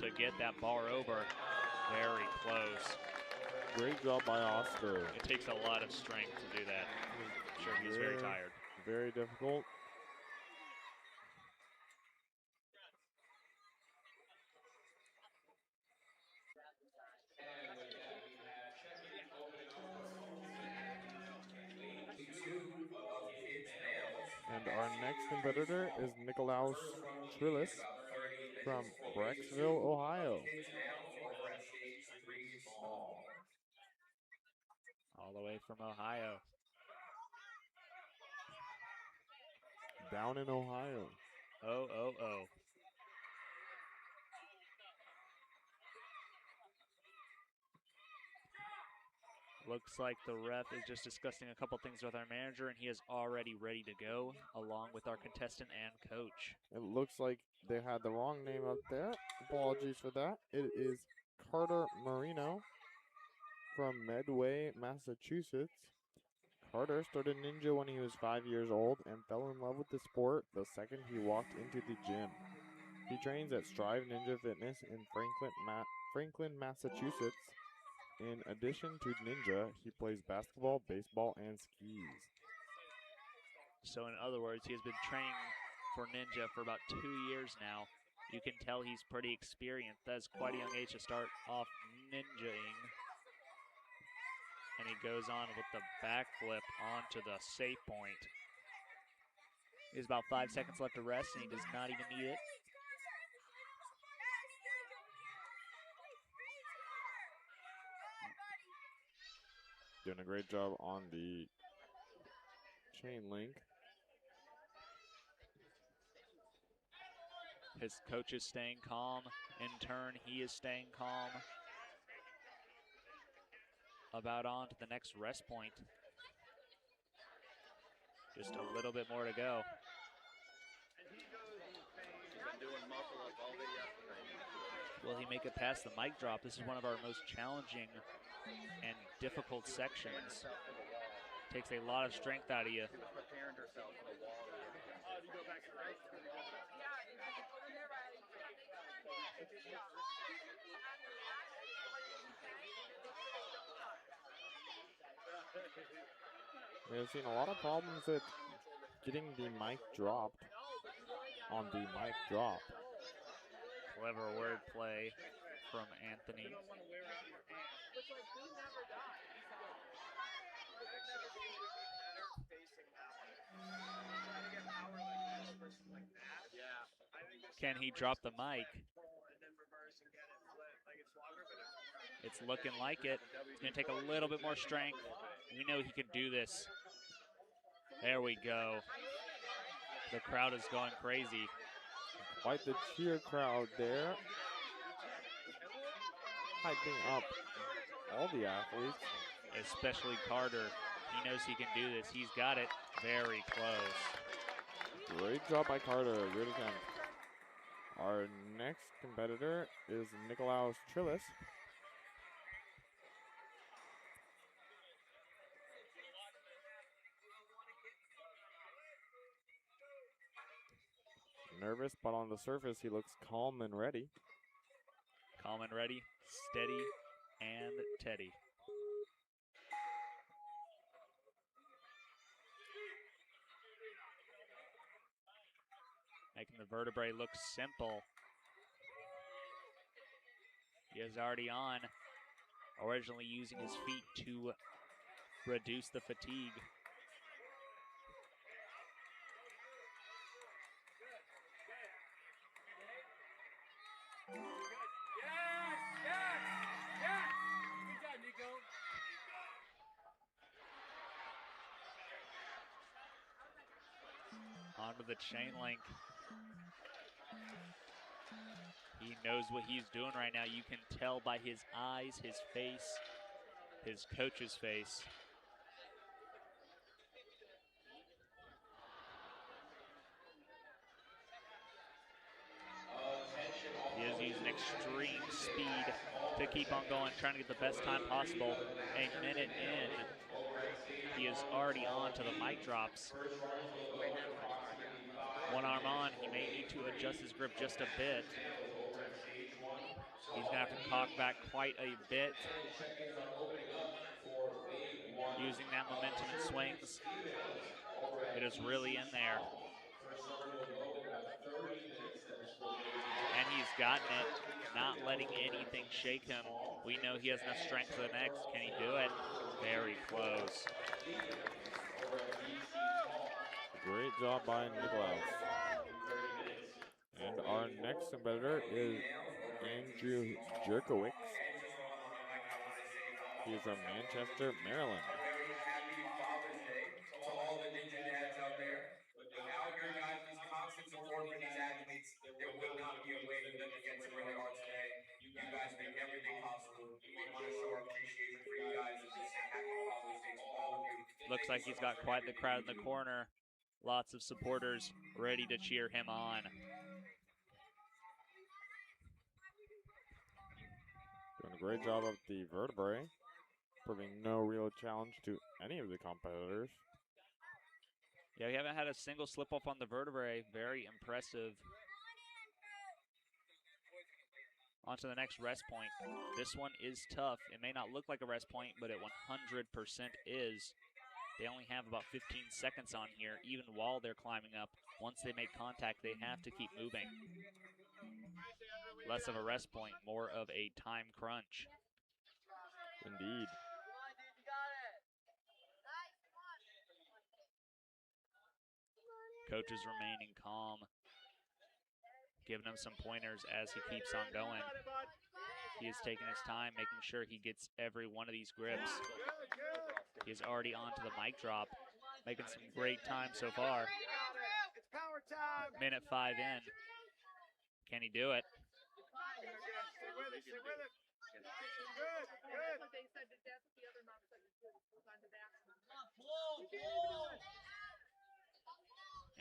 to get that bar over. Very close. Great job by Oscar. It takes a lot of strength to do that. I'm sure he's very tired. Very difficult. And our next competitor is Nicolaus Trillis from Brecksville, Ohio. All the way from Ohio. Down in Ohio. Oh, oh, oh. Looks like the ref is just discussing a couple things with our manager, and he is already ready to go, along with our contestant and coach. It looks like they had the wrong name up there. Apologies for that. It is Carter Marino from Medway, Massachusetts. Carter started ninja when he was 5 years old and fell in love with the sport the second he walked into the gym. He trains at Strive Ninja Fitness in Franklin, Massachusetts. In addition to ninja, he plays basketball, baseball, and skis. So in other words, he has been training for ninja for about 2 years now. You can tell he's pretty experienced. That's quite a young age to start off ninjaing. And he goes on with the backflip onto the safe point. There's about 5 seconds left to rest, and he does not even need it. Doing a great job on the chain link. His coach is staying calm. In turn, he is staying calm. About on to the next rest point. Just a little bit more to go. Will he make it past the mic drop? This is one of our most challenging and difficult sections. Takes a lot of strength out of you. We have seen a lot of problems with getting the mic dropped on the mic drop. Clever wordplay from Anthony. Can he drop the mic? It's looking like it. It's going to take a little bit more strength. We know he can do this. There we go. The crowd is going crazy. Quite the cheer crowd there. Hyping up all the athletes. Especially Carter. He knows he can do this. He's got it very close. Great job by Carter. Good attempt. Our next competitor is Nikolaus Trillis. Nervous, but on the surface he looks calm and ready. Calm and ready, steady and Teddy. Making the vertebrae look simple. He is already on, originally using his feet to reduce the fatigue. Onto the chain link. He knows what he's doing right now. You can tell by his eyes, his face, his coach's face. He is using extreme speed to keep on going, trying to get the best time possible. A minute in, he is already on to the mic drops. One arm on, he may need to adjust his grip just a bit. He's gonna have to cock back quite a bit. Using that momentum and swings. It is really in there. And he's gotten it, not letting anything shake him. We know he has enough strength for the next. Can he do it? Very close. Great job by Nikolaus. And our next competitor is Andrew Jerkowicz. He's from Manchester, Maryland. A very happy Father's Day to all the ninja dads out there. Without your guys' constant support for these athletes, there would not be a way for them to get to where they are today. You guys make everything possible. We want to show our appreciation for you guys and just say happy Looks like he's got quite the crowd in the corner. Lots of supporters ready to cheer him on. Doing a great job of the vertebrae, proving no real challenge to any of the competitors. Yeah, we haven't had a single slip off on the vertebrae. Very impressive. On to the next rest point. This one is tough. It may not look like a rest point, but it 100% is. They only have about 15 seconds on here, even while they're climbing up. Once they make contact, they have to keep moving. Less of a rest point, more of a time crunch. Indeed. Coach is remaining calm, giving him some pointers as he keeps on going. He is taking his time, making sure he gets every one of these grips. He is already onto the mic drop, making some great time so far. Minute 5 in. Can he do it?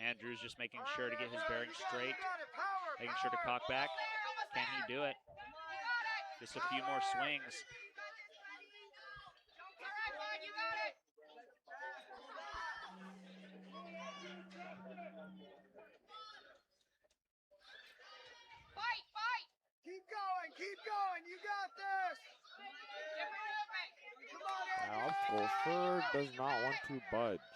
Andrew's just making sure to get his bearings straight, making sure to cock back. Can he do it? Just a few more swings. Keep going, you got this! That obstacle sure does not want to budge.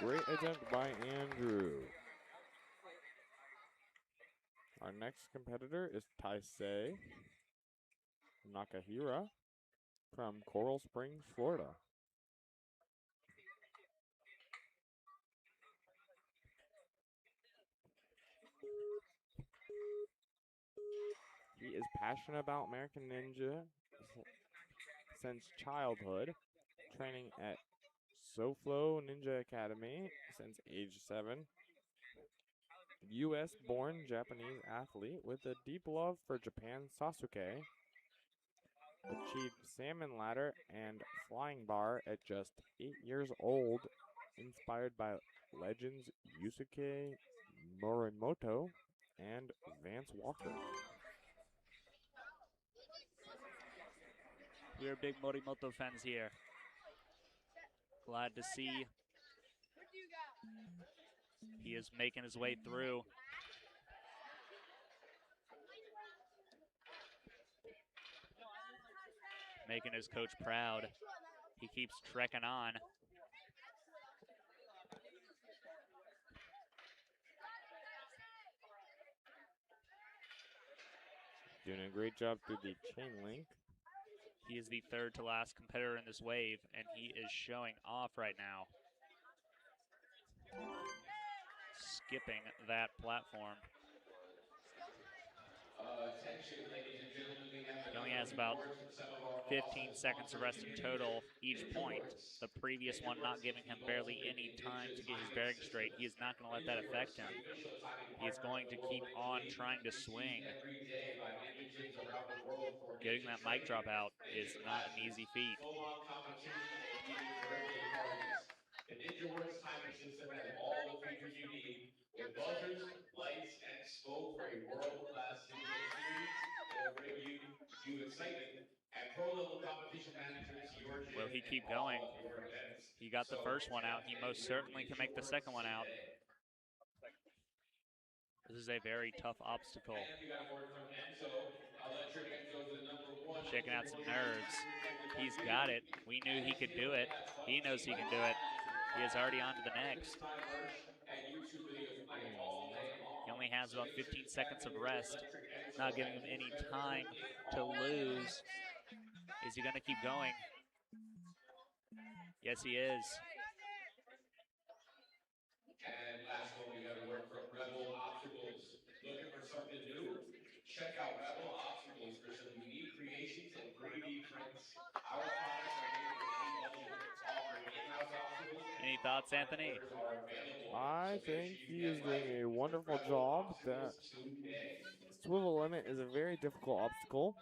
Great attempt by Andrew. Our next competitor is Taisei Nakahira from Coral Springs, Florida. He is passionate about American Ninja since childhood, training at SoFlo Ninja Academy since age 7. U.S.-born Japanese athlete with a deep love for Japan, Sasuke achieved salmon ladder and flying bar at just 8 years old, inspired by legends Yusuke Morimoto and Vance Walker. We're big Morimoto fans here. Glad to see he is making his way through. Making his coach proud. He keeps trekking on. Doing a great job through the chain link. He is the third to last competitor in this wave, and he is showing off right now. Skipping that platform. Attention, ladies and gentlemen, we have He only another has about awards from some of our 15 awesome, seconds of awesome rest in community. total each point. NinjaWorks. The previous one not giving him barely any time to get his bearings straight. He is not going to let that affect him. The official timing He is partner going of to the World keep Ninja on League, trying to is swing. used every day by ninja gyms around the world for Getting ninja that mic training, drop out is ninja not an classes, easy feat. full-on competition, and even birthday parties. The NinjaWorks timing system has all the features you need, with buzzers, lights, and smoke for a world-class ninja experience. It'll bring you excitement and pro-level competition managers to your gym Will he and keep going? all of your events. He got the So first one out. tap He in most with certainly can make the second one out. today. This is a very tough obstacle. And we got a word from Enzo. Electric Enzo's the #1 Shaking out some ultimate warrior nerves. champion in the He's country. got it. We knew And he he's could giving do away it. that He knows he can do it. He is already on to the next. merch and YouTube videos playing all day long. He only has So about make sure 15 to tap seconds in of with rest, Electric Enzo not giving and him he will any spend the time weekend to all lose. Is he going to keep going? Yes, he is. And last one, we got a word from Rebel Obstacles. Looking for something new? Check out Rebel Obstacles for some unique creations and 3D prints. Our products are made for any budget, offering in-house obstacles. Any thoughts, Anthony? Are available. I So make think sure you he get is doing a life with wonderful Rebel job. That Obstacles today. swivel limit is a very difficult obstacle.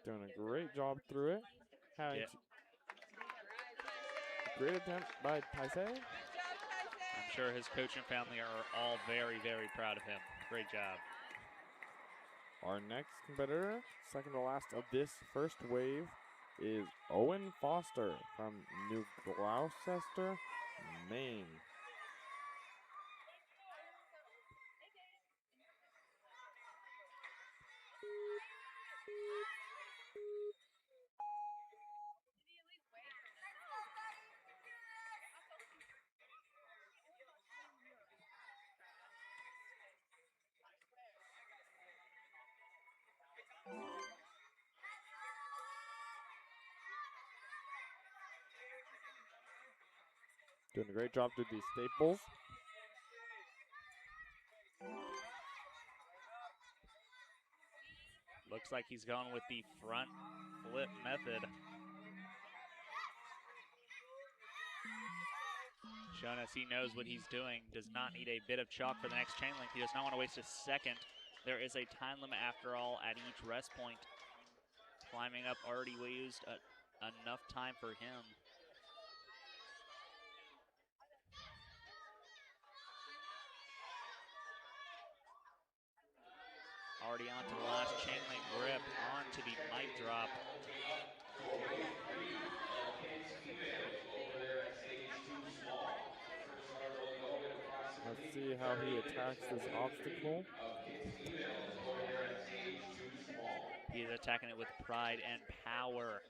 Doing a great job through it. Having Yeah. great attempt by Taisei. I'm sure his coach and family are all very, very proud of him. Great job. Our next competitor, second to last of this first wave, is Owen Foster from New Gloucester, Maine. Doing a great job through these staples. Looks like he's going with the front flip method. Showing us he knows what he's doing. Does not need a bit of chalk for the next chain link. He does not want to waste a second. There is a time limit after all at each rest point. Climbing up already used enough time for him. Already on to the last chain link grip, on to the mic drop. Let's see how he attacks this obstacle. He is attacking it with pride and power.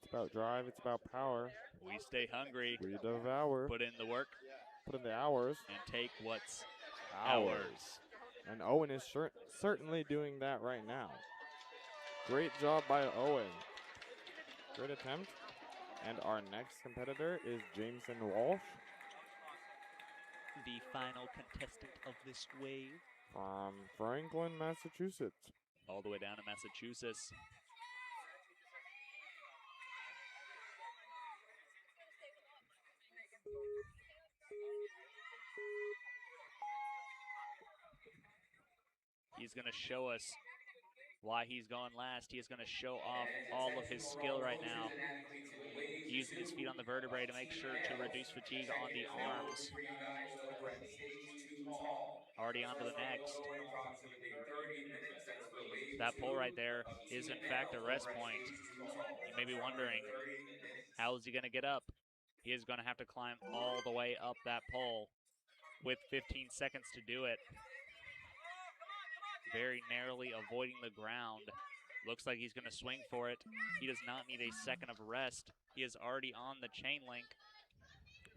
It's about drive, it's about power. We stay hungry. We devour. Put in the work. Put in the hours. And take what's ours. And Owen is certainly doing that right now. Great job by Owen. Great attempt. And our next competitor is Jameson Walsh. The final contestant of this wave. From Franklin, Massachusetts. All the way down to Massachusetts. He's going to show us why he's going last. He is going to show off all of his skill right now. Using his feet on the vertebrae to make sure to reduce fatigue on the arms. Already on to the next. That pole right there is in fact a rest point. You may be wondering, how is he going to get up? He is going to have to climb all the way up that pole with 15 seconds to do it. Very narrowly avoiding the ground. Looks like he's going to swing for it. He does not need a second of rest. He is already on the chain link.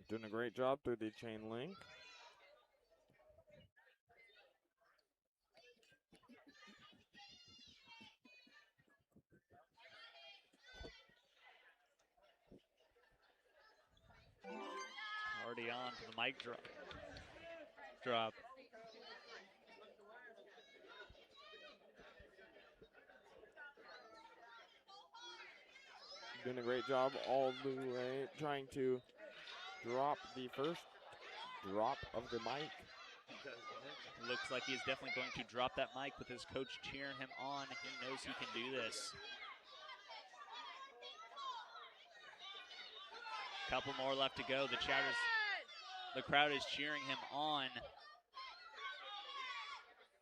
Doing a great job through the chain link. Already on to the mic drop. Doing a great job all the way, trying to drop the first drop of the mic. Looks like he's definitely going to drop that mic with his coach cheering him on. He knows he can do this. Couple more left to go. The crowd is cheering him on.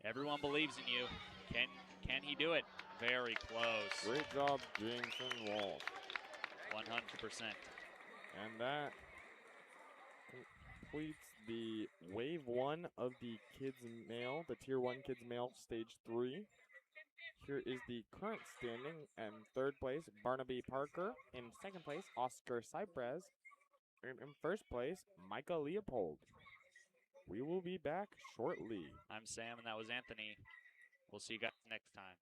Everyone believes in you. Can he do it? Very close. Great job, Jameson Walsh. 100%. And that completes the wave 1 of the kids male, the tier 1 kids male stage 3. Here is the current standing. In third place, Barnaby Parker. In second place, Oscar Cypress. And in first place, Micah Leopold. We will be back shortly. I'm Sam, and that was Anthony. We'll see you guys next time.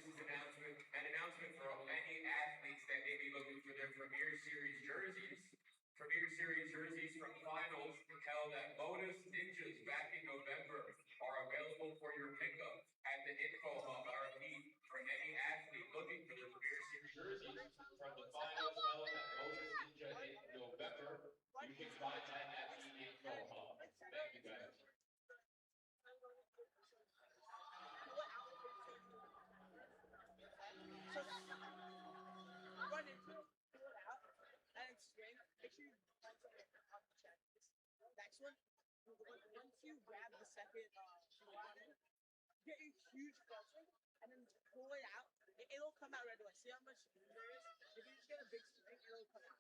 this is an announcement for any athletes that may be looking for their Premier Series jerseys. Premier Series jerseys from finals held at Lotus Ninjas back in November are available for your pickup at the Info Hub. I repeat, for any athlete looking for their Premier Series jerseys from the finals held at Lotus Ninja in November, you can find that at the Info Hub. Thank you, guys. Run into it, pull it out, and then swing. Make sure you find something on the check. Next one, once you grab the second get a huge front swing, and then pull it out. It'll come out right away. See how much there is? If you just get a big swing, it'll come out.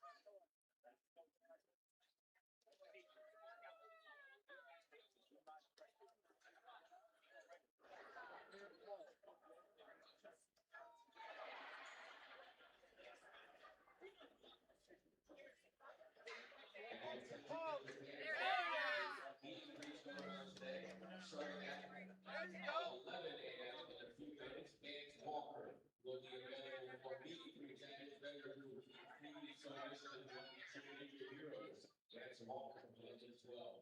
Starting at 11 a.m. in a few minutes, Vance Walker will be available for me to examine vendor who free service and join Super Ninja Heroes. Vance Walker will as well.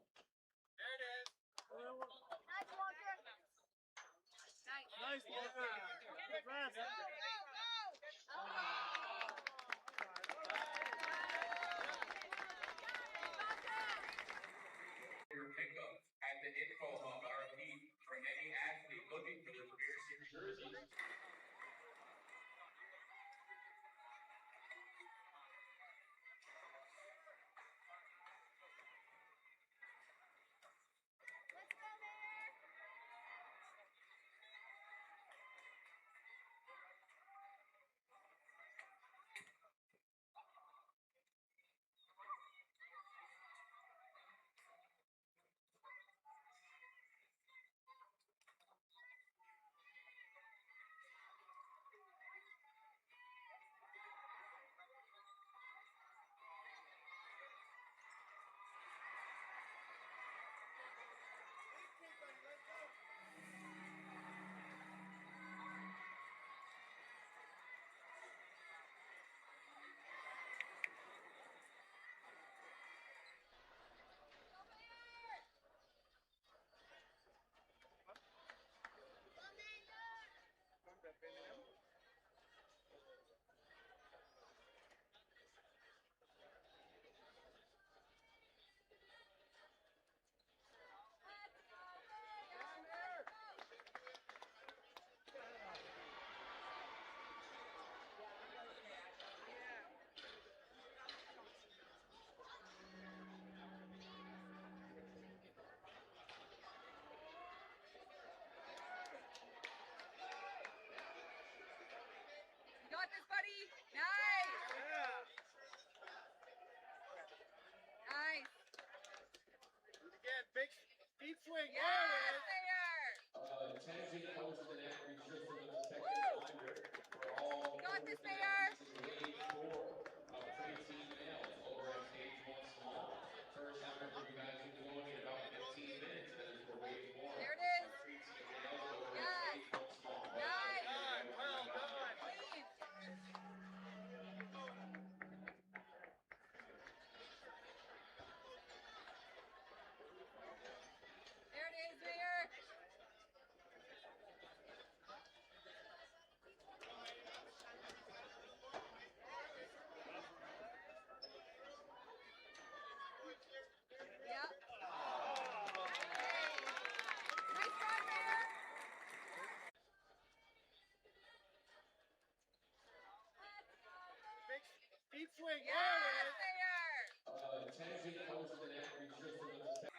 There it is. Nice, Walker. Nice. Nice, Walker. Fast. Go, go, Your pickup at the Info Hub. I repeat, for any athlete looking for their Premier Series jerseys. Let's go, Mayor. You got this, buddy. Nice. Nice. Again, big feet swing. Yes, Mayor. Tennessee posted an entry just for the second reminder for all. You got this, Mayor. Wave 4 of preteen males over at stage 1 small. First timer for you guys who'll be going in about 15 minutes. That is for wave 4. There it is. Preteen males over Yes. at stage 1 small. Nice. Done. Well done. Clean. There it is, Mayor. Yep. Nice try, Mayor. Big feet swing. Yes, Mayor. Tennessee posted an entry just for the second.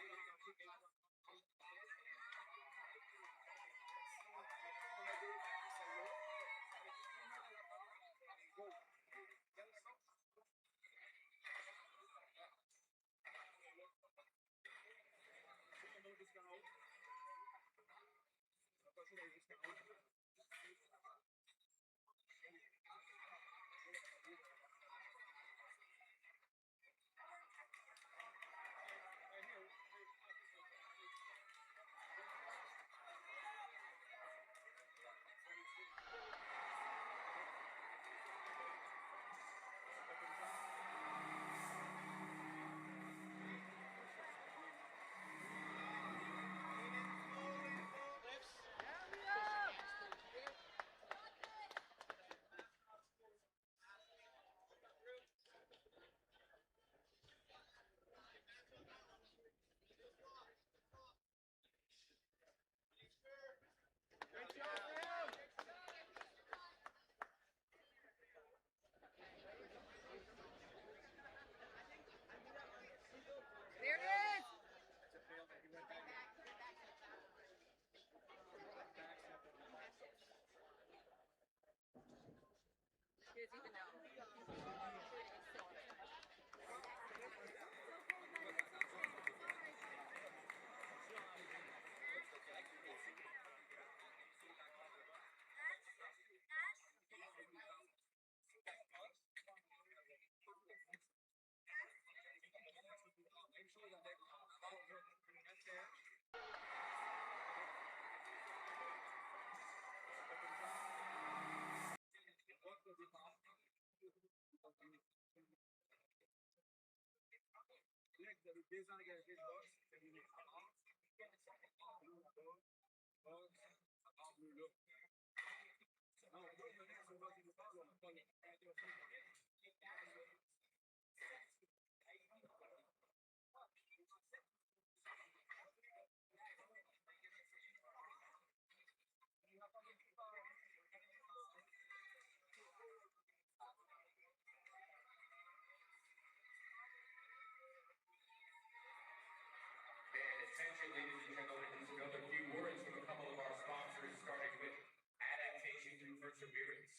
And attention, ladies and gentlemen, just another few words from a couple of our sponsors, starting with adaptation through perseverance.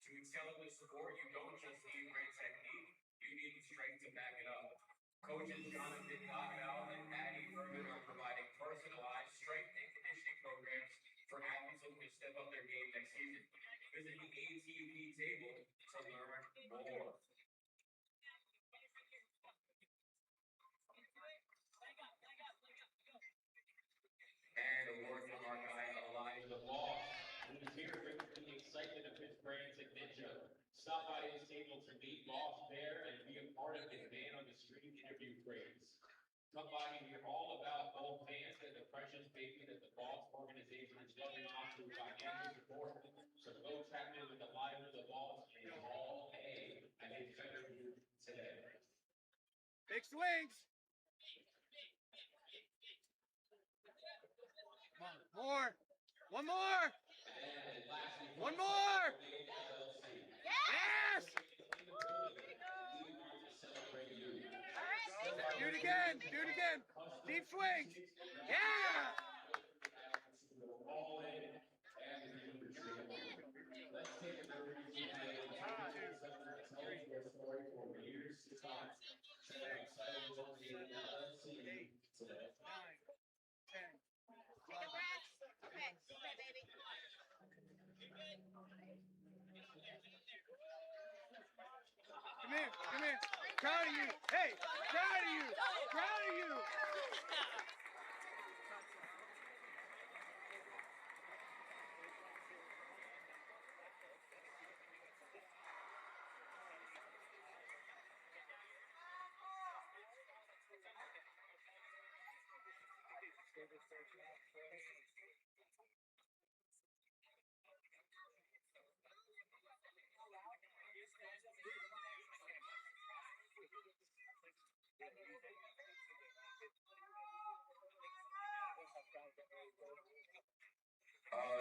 To excel in this sport, you don't just need great technique, you need the strength to back it up. Coaches Jonathan Godbow and Patty Berman are providing personalized strength and conditioning programs for athletes looking to step up their game next season. Visit the ATP table to learn more. And a word from our guy Elijah Law, who's here bringing the excitement of his brand signature. Stop by his table to meet Boss Bear and be a part of his Man on the Street interview craze. Come by and hear all about both fans and the precious baby that the Boss organization is living on through financial support. So go tap in with the live of the Boss in Hall A at his venue today. Big swings. Come on, more. One more. One more. Yes. Do it again. Do it again. Deep swings. Yeah. Okay, baby. Come here. Come here. Proud of you. Hey, proud of you. Proud of you.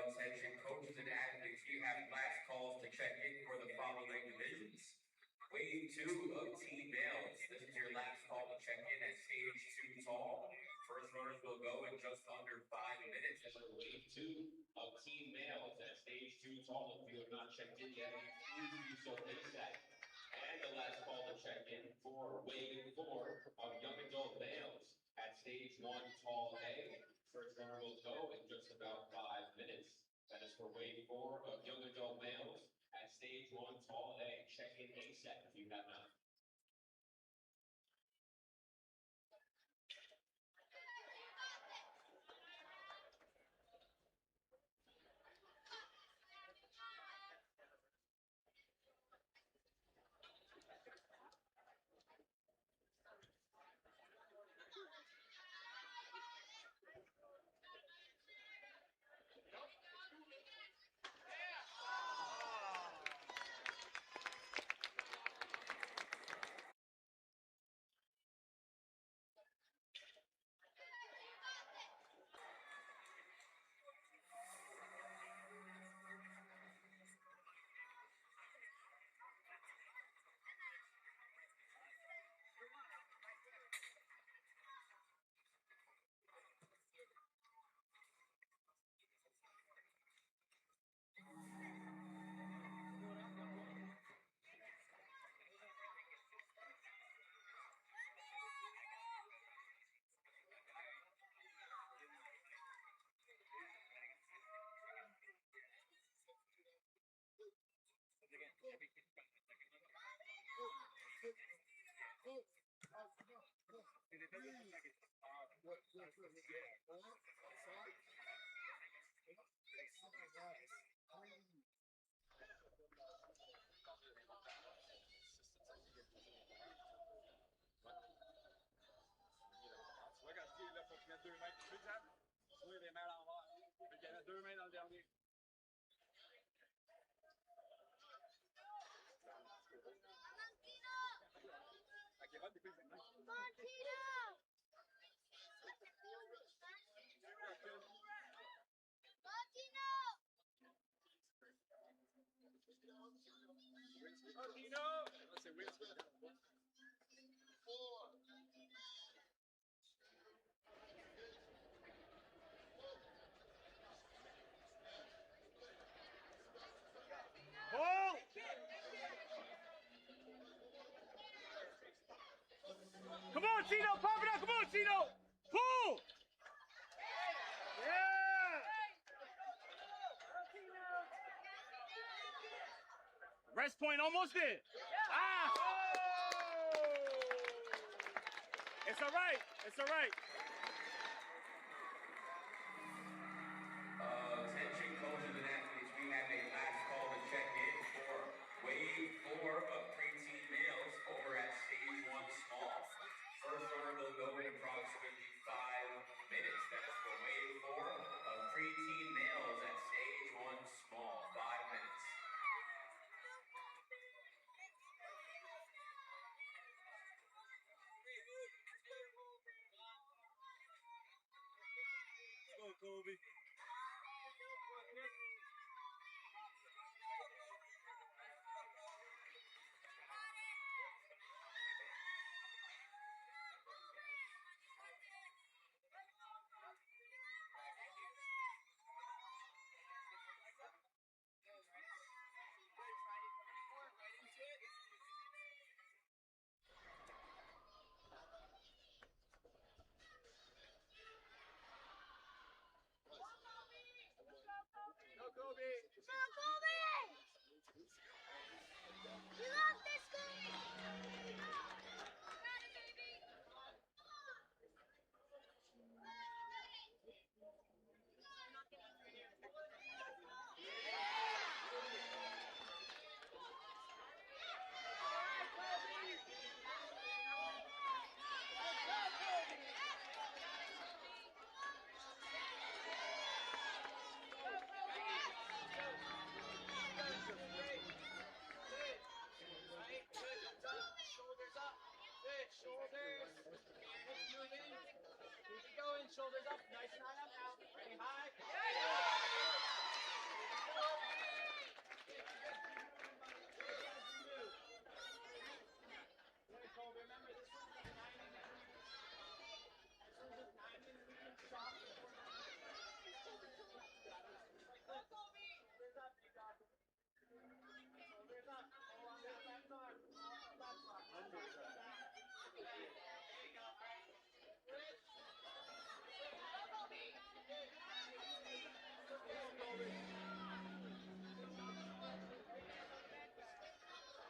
Attention coaches and athletes, we have last calls to check in for the following divisions. Wave 2 of team males. This is your last call to check in at stage 2 tall. First runners will go in just under 5 minutes. And for wave 2 of team males at stage 2 tall, if you have not checked in yet, please do so ASAP. And the last call to check in for wave 4 of young adult males at stage 1 tall A. First runner will go in just about 5 minutes. That is for wave 4 of young adult males at stage 1 tall A. Check in ASAP if you have not. Come on, Tino, pop it up. Come on, Tino. Pull. Yeah. Rest point almost there. Ah. Oh. It's all right. It's all right. Attention coaches and athletes, we have a last call to check in for wave 4 of preteen males over at stage 1 small. First order will go in approximately 5 minutes. That is for wave 4 of preteen males at stage 1 small. 5 minutes. Let's go, Kobe. Shoulders up, nice and high up now. Ready, high. Good, Kobe. Remember, this one's at 90 degrees. This one's at 90 degrees. Soft. Shoulders up, big dog. Shoulders up. Hold on that left arm. Left arm. There you go. All right. Switch.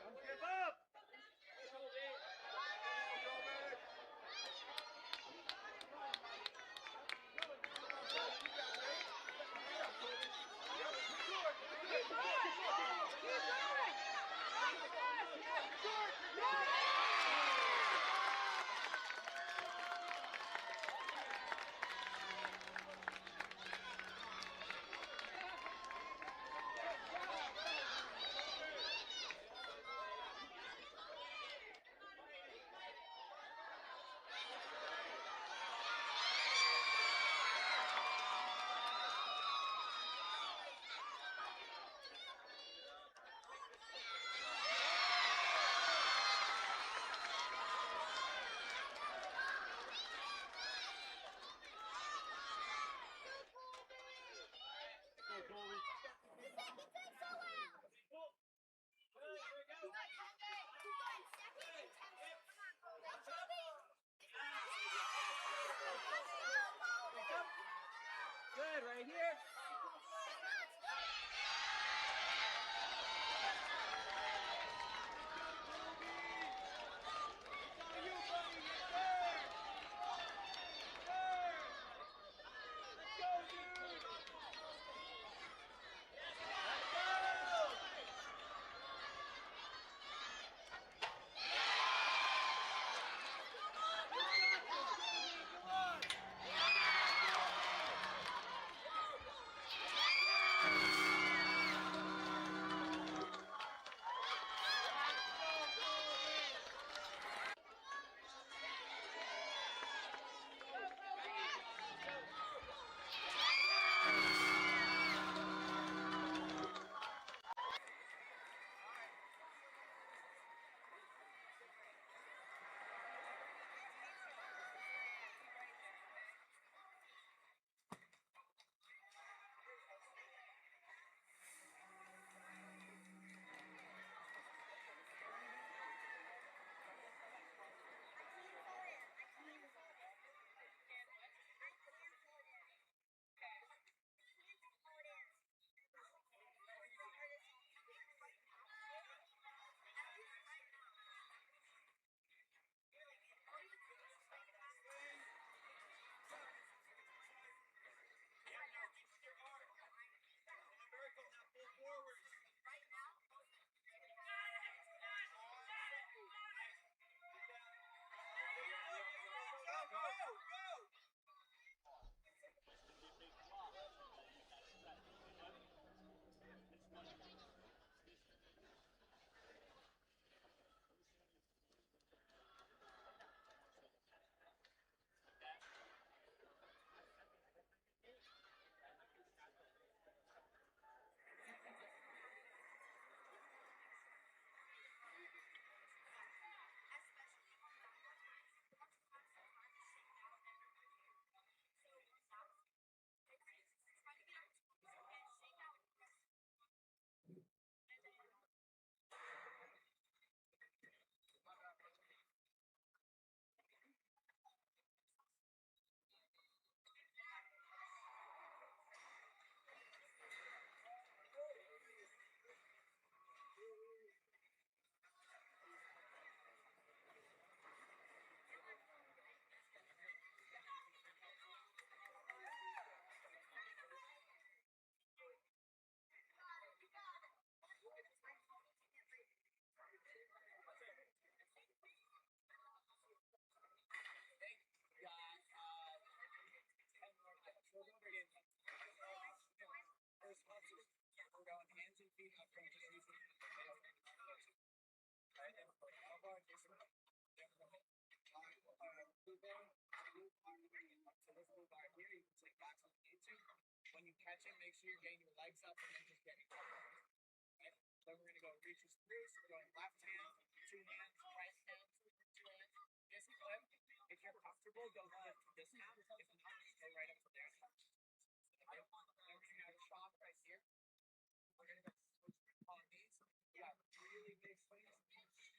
Don't give up. Good, right here. catching, make sure you're getting your legs up and then just getting it. Okay? Then we're going to go reaches through, so we're going left hand, two hands, right hand, two hands. Discipline. If you're comfortable, go lift this hand. If not, just go right up to there. Okay? Then we're going to have a shot right here. We're going to go switch on these. We got really big swings, huge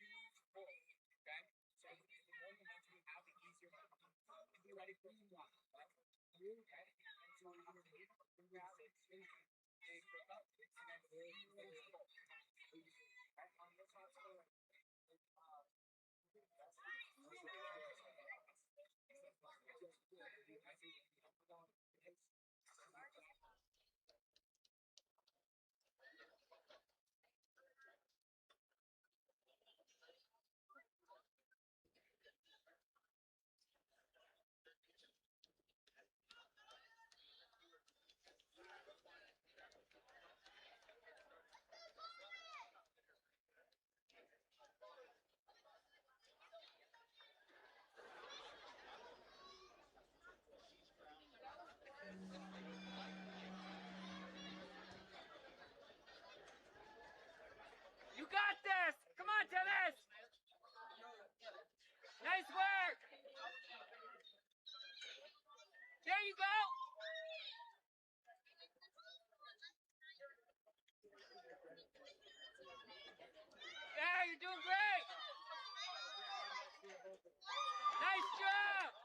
pulls. Okay? So the more momentum you have, the easier it becomes. Be ready for some block. Okay? Okay? And so you're going to grab it, swing, big pick up, and then really pull. Okay? On this side, You got this! Come on, Dennis! Nice work! There you go! Yeah, you're doing great! Nice job!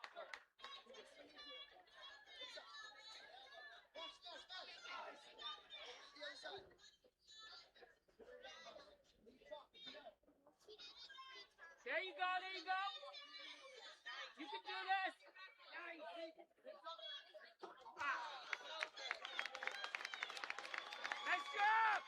There you go, there you go! You can do this! Nice job!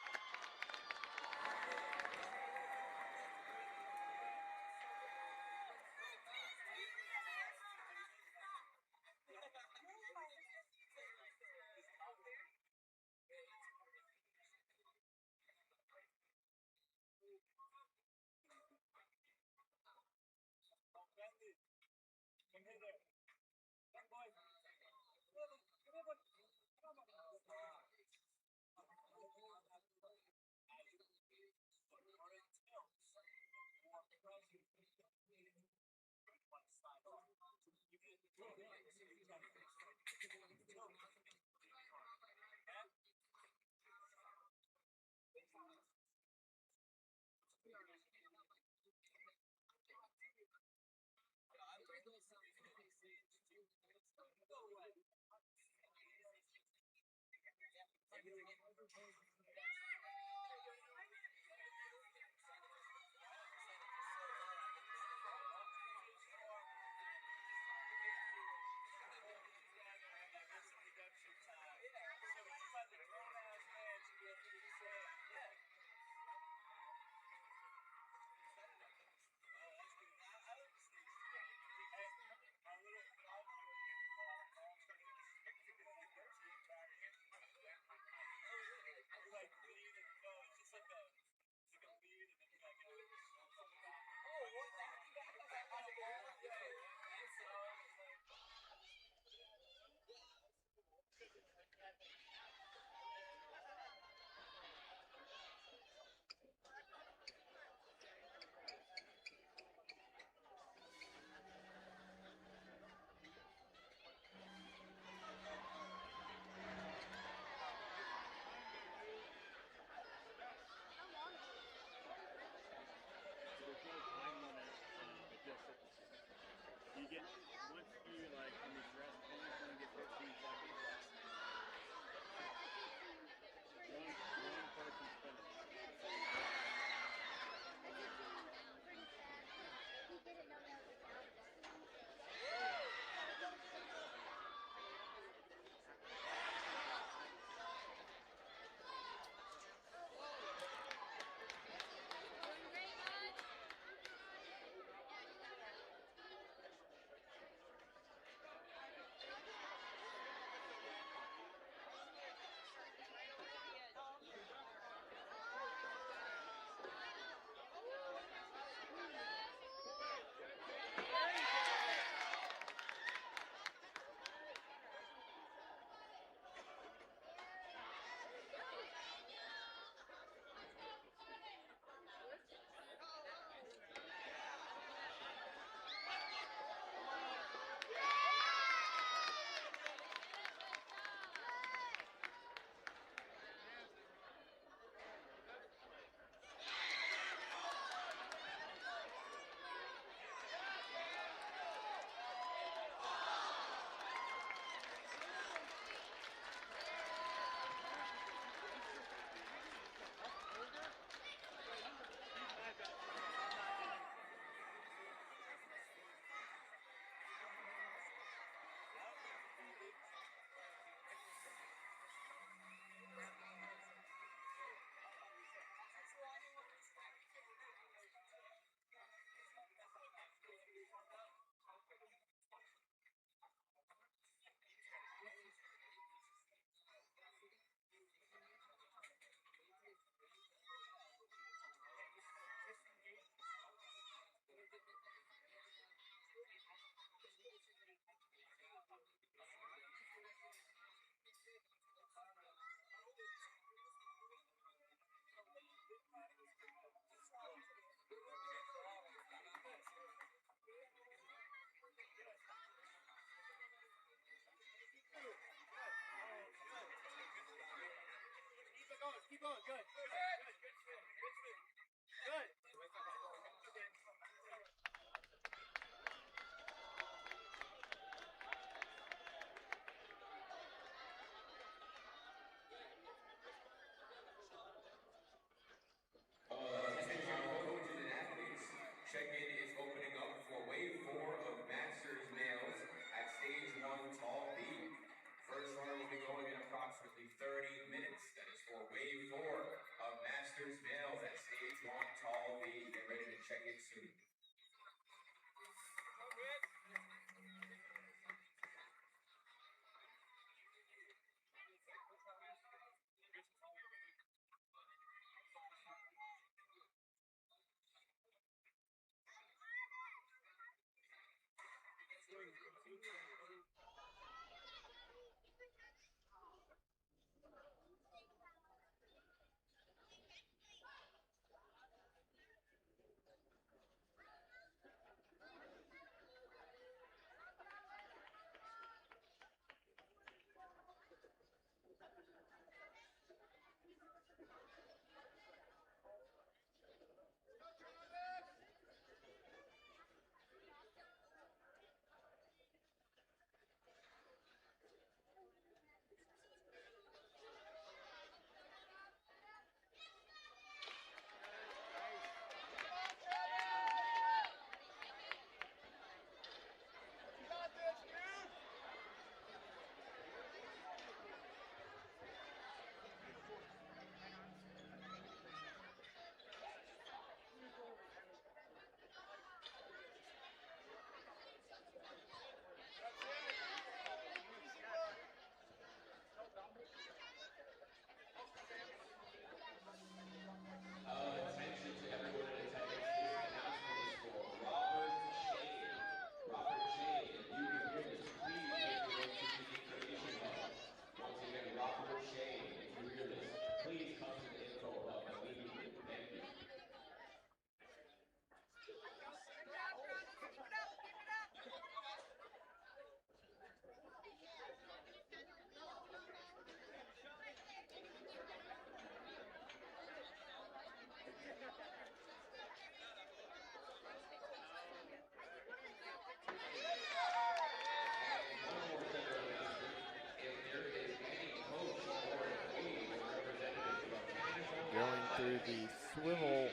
through the swivel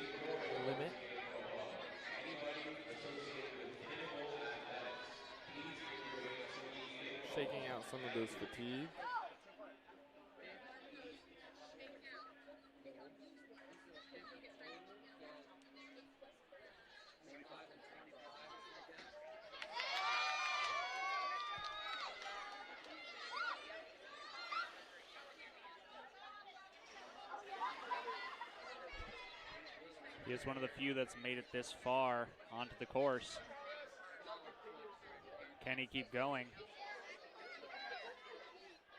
limit. Shaking out some of those fatigue. He is one of the few that's made it this far onto the course. Can he keep going?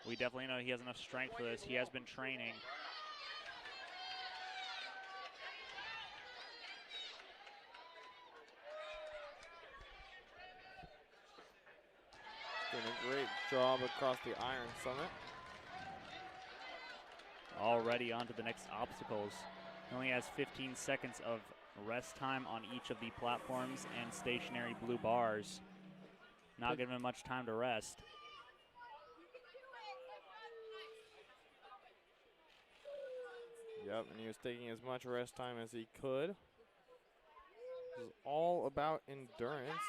We definitely know he has enough strength for this. He has been training. Doing a great job across the iron summit. Already on to the next obstacles. He only has 15 seconds of rest time on each of the platforms and stationary blue bars. Not giving him much time to rest. Yep, and he was taking as much rest time as he could. This is all about endurance.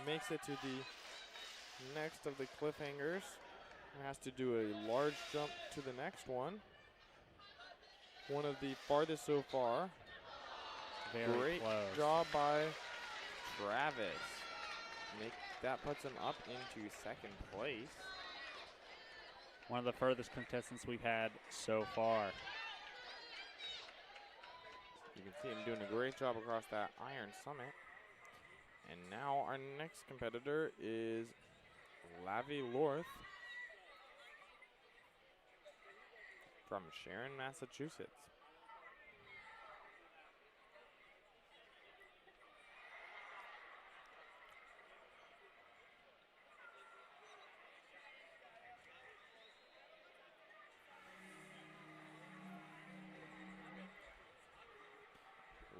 Makes it to the next of the cliffhangers. Has to do a large jump to the next one. One of the farthest so far. Very Great close. job by Travis. That puts him up into second place. One of the furthest contestants we've had so far. You can see him doing a great job across that iron summit. And now our next competitor is Lavi Lorth from Sharon, Massachusetts.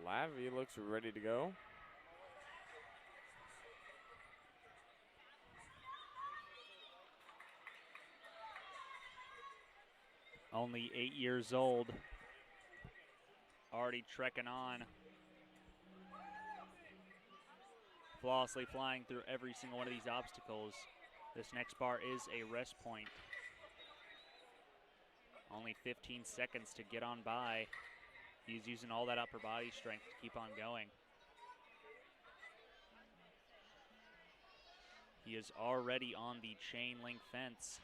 Lavi looks ready to go. Only 8 years old. Already trekking on. Flawlessly flying through every single one of these obstacles. This next bar is a rest point. Only 15 seconds to get on by. He's using all that upper body strength to keep on going. He is already on the chain link fence.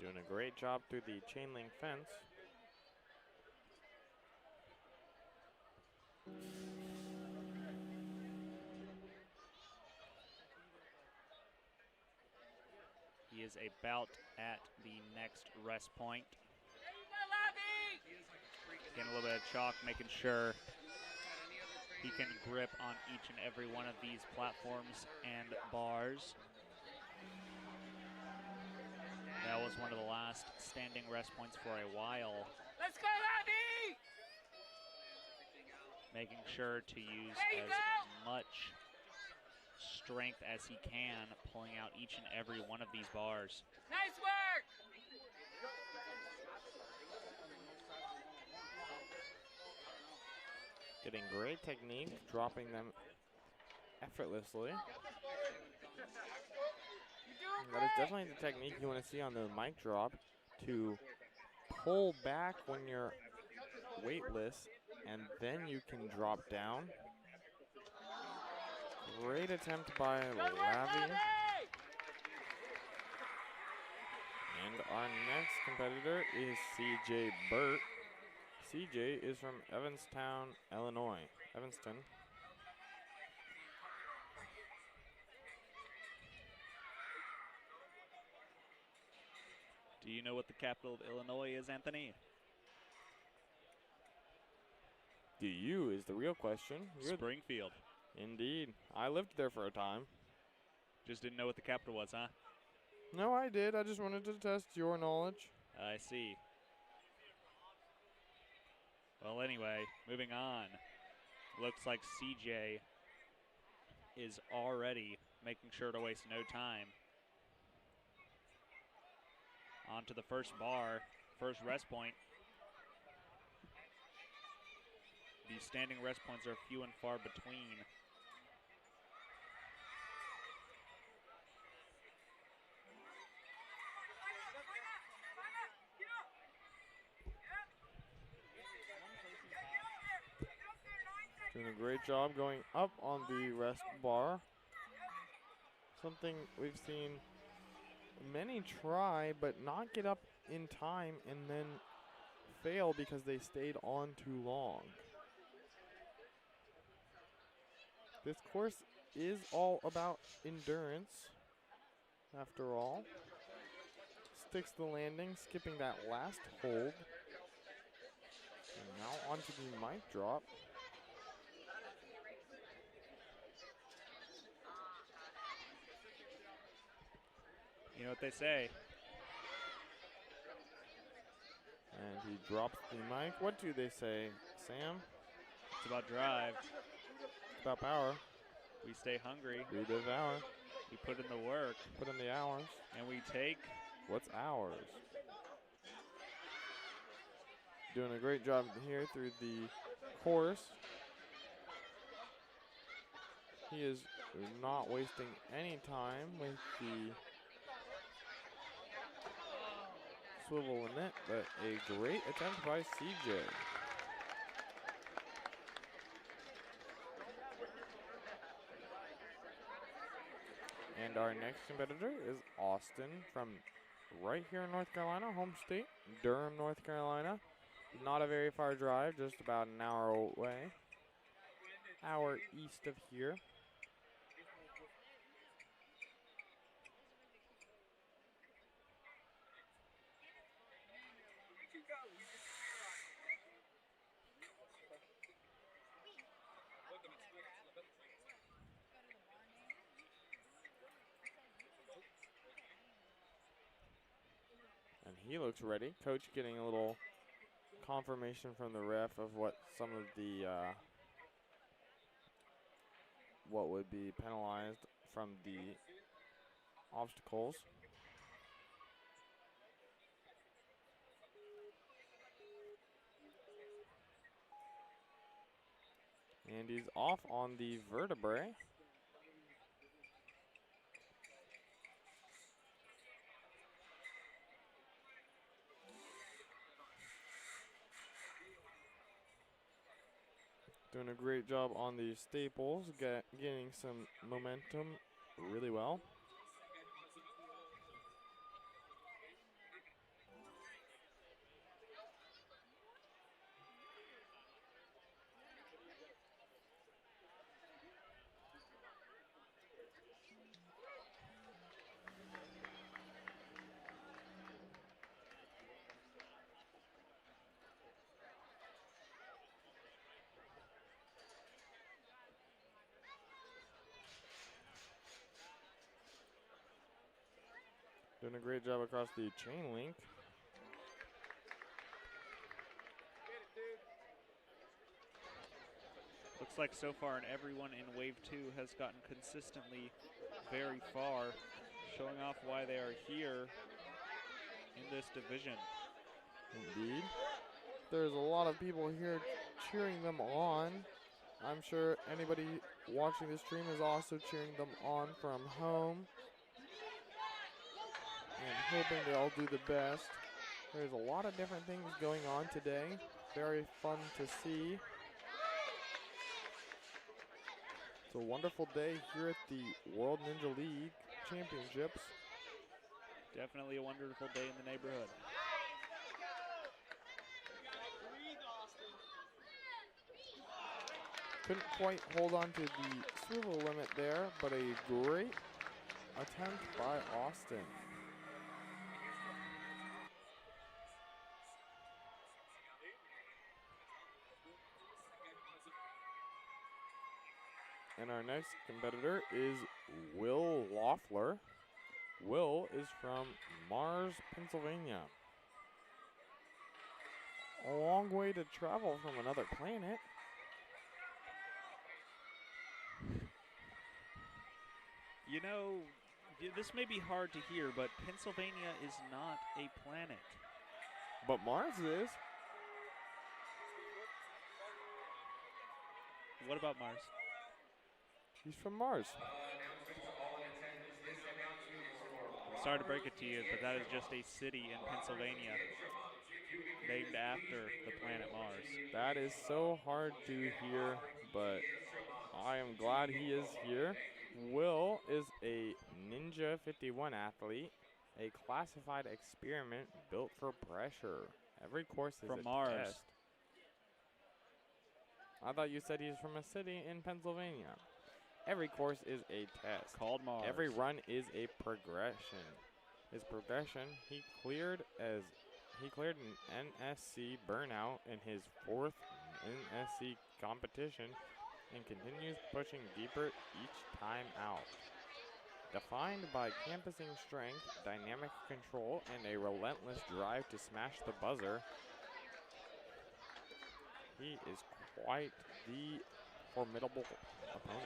Doing a great job through the chain link fence. He is about at the next rest point. Getting a little bit of chalk, making sure he can grip on each and every one of these platforms and bars. That was one of the last standing rest points for a while. Let's go, Lavi! Making sure to use as much strength as he can, pulling out each and every one of these bars. Nice work! Getting great technique, dropping them effortlessly. That is definitely the technique you want to see on the mic drop, to pull back when you're weightless and then you can drop down. Great attempt by Lavi. And our next competitor is CJ Burt. CJ is from Evanston, Illinois. Evanston. Do you know what the capital of Illinois is, Anthony? Do you is the real question. Springfield. Indeed. I lived there for a time. Just didn't know what the capital was, huh? No, I did. I just wanted to test your knowledge. I see. Well, anyway, moving on. Looks like CJ is already making sure to waste no time. onto the first bar, first rest point. These standing rest points are few and far between. Doing a great job going up on the rest bar. Something we've seen many try but not get up in time and then fail because they stayed on too long. This course is all about endurance, after all. Sticks the landing, skipping that last hold. And now onto the mic drop. You know what they say. And he drops the mic. What do they say, Sam? It's about drive. It's about power. We stay hungry. We devour. We put in the work. Put in the hours. And we take. What's ours? Doing a great job here through the course. He is not wasting any time with the swivel limit, but a great attempt by CJ. And our next competitor is Austin from right here in North Carolina, home state, Durham, North Carolina. Not a very far drive, just about an hour away. Hour east of here. And he looks ready. Coach getting a little confirmation from the ref of what some of the what would be penalized from the obstacles. And he's off on the vertebrae. Doing a great job on the staples, getting some momentum really well. Doing a great job across the chain link. Looks like so far everyone in Wave 2 has gotten consistently very far, showing off why they are here in this division. Indeed. There's a lot of people here cheering them on. I'm sure anybody watching the stream is also cheering them on from home and hoping they all do the best. There's a lot of different things going on today. Very fun to see. It's a wonderful day here at the World Ninja League Championships. Definitely a wonderful day in the neighborhood. Couldn't quite hold on to the swivel limit there, but a great attempt by Austin. And our next competitor is Will Loeffler. Will is from Mars, Pennsylvania. A long way to travel from another planet. You know, This may be hard to hear, but Pennsylvania is not a planet. But Mars is. What about Mars? He's from Mars. Announcement to all in attendance. This announcement is for Sorry to break it to you, but that is just a city in Pennsylvania named after the planet Mars. That is so hard to hear, but I am glad he is here. Will is a Ninja 51 athlete, a classified experiment built for pressure. Every course is From a Mars. test. I thought you said he's from a city in Pennsylvania. Every course is a test. Called Mars. Every run is a progression. His progression, he cleared an NSC burnout in his 4th NSC competition and continues pushing deeper each time out. Defined by campusing strength, dynamic control, and a relentless drive to smash the buzzer, he is quite the formidable opponent.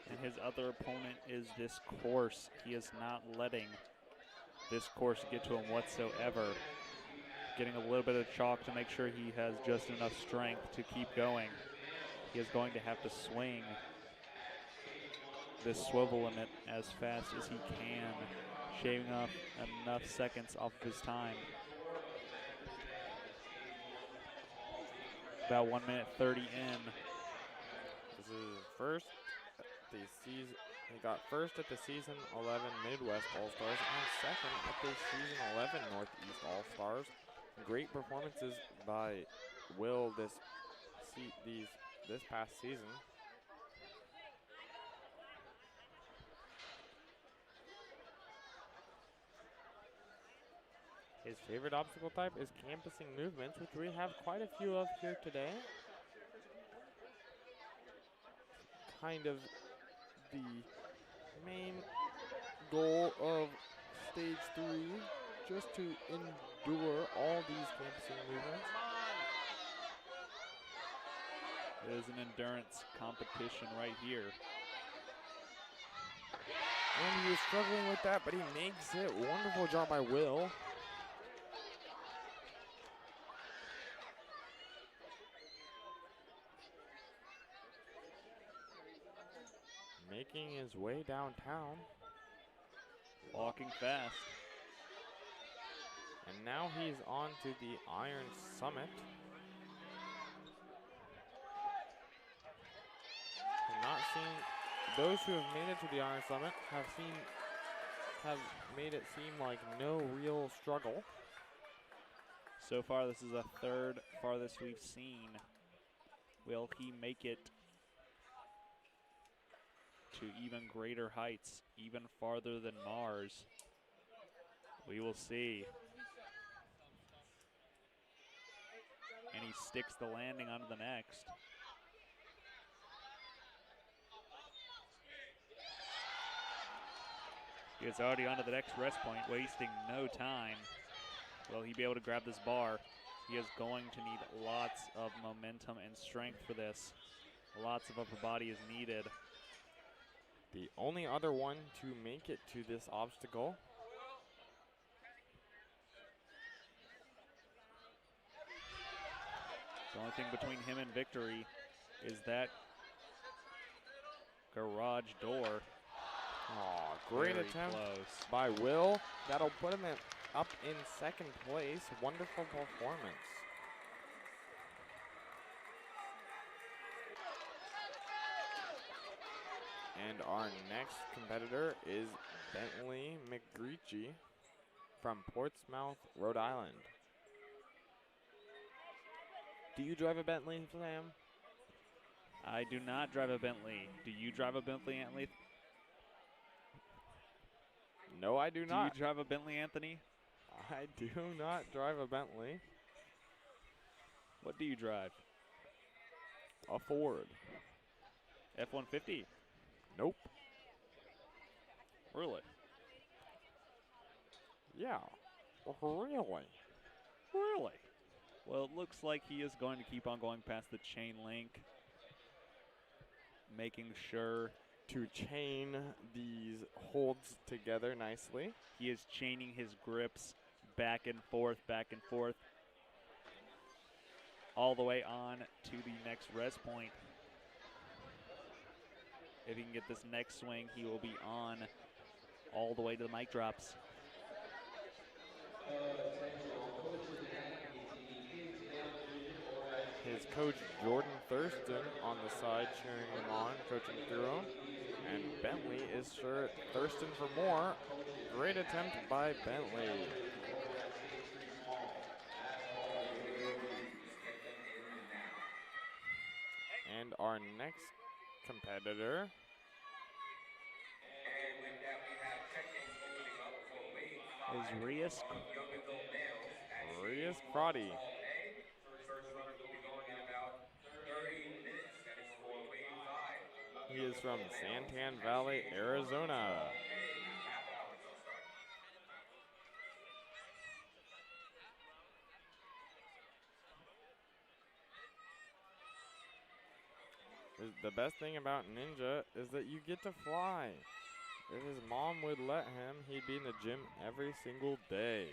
And his other opponent is this course. He is not letting this course get to him whatsoever. Getting a little bit of chalk to make sure he has just enough strength to keep going. He is going to have to swing this swivel limit as fast as he can, shaving off enough seconds off of his time. About 1 minute 30 in. This is first at the season. He got first at the season 11 Midwest All-Stars and second at the season 11 Northeast All-Stars. Great performances by Will this past season. His favorite obstacle type is campusing movements, which we have quite a few of here today. Kind of the main goal of stage 3, just to endure all these campusing movements. It is an endurance competition right here. And he was struggling with that, but he makes it. Wonderful job by Will. Making his way downtown. Walking fast. And now he's on to the Iron Summit. Those who have made it to the Iron Summit have made it seem like no real struggle. So far, this is the third farthest we've seen. Will he make it to even greater heights, even farther than Mars? We will see. And he sticks the landing onto the next. He is already onto the next rest point, wasting no time. Will he be able to grab this bar? He is going to need lots of momentum and strength for this. Lots of upper body is needed. The only other one to make it to this obstacle The only thing between him and victory is that garage door. Oh, great Very attempt close. by Will. That'll put him up in second place. Wonderful performance. And our next competitor is Bentley McGreechy from Portsmouth, Rhode Island. Do you drive a Bentley, Sam? I do not drive a Bentley. Do you drive a Bentley, Anthony? No, I do not. Do you drive a Bentley, Anthony? I do not drive a Bentley. What do you drive? A Ford. F-150? Nope. Really? Yeah. Really? Really? Well, it looks like he is going to keep on going past the chain link, making sure to chain these holds together nicely. He is chaining his grips back and forth, all the way on to the next rest point. If he can get this next swing, he will be on all the way to the mic drops. His coach, Jordan Thurston, on the side cheering him on, coaching through him. And Bentley is sure thirsting for more. Great attempt by Bentley. And our next competitor is Rias Crotty. He is from Santan Valley, Arizona. The best thing about Ninja is that you get to fly. If his mom would let him, he'd be in the gym every single day.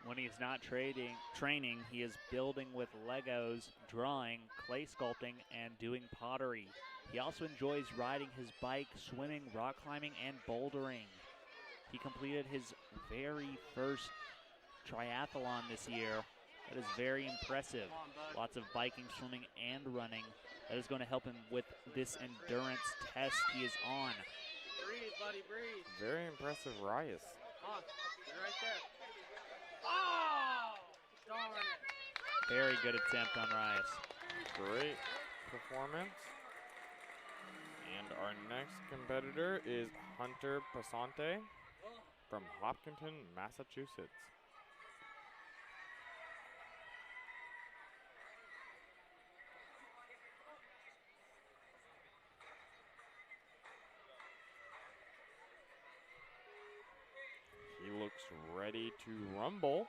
When he's not training, he is building with Legos, drawing, clay sculpting, and doing pottery. He also enjoys riding his bike, swimming, rock climbing, and bouldering. He completed his very first triathlon this year. That is very impressive. Lots of biking, swimming, and running. That is going to help him with this endurance test he is on. Breathe, buddy, breathe. Very impressive, Rias. Come on, you're right there. Oh! Darn it. Very good attempt on Rias. Great performance. And our next competitor is Hunter Pasante from Hopkinton, Massachusetts. He looks ready to rumble.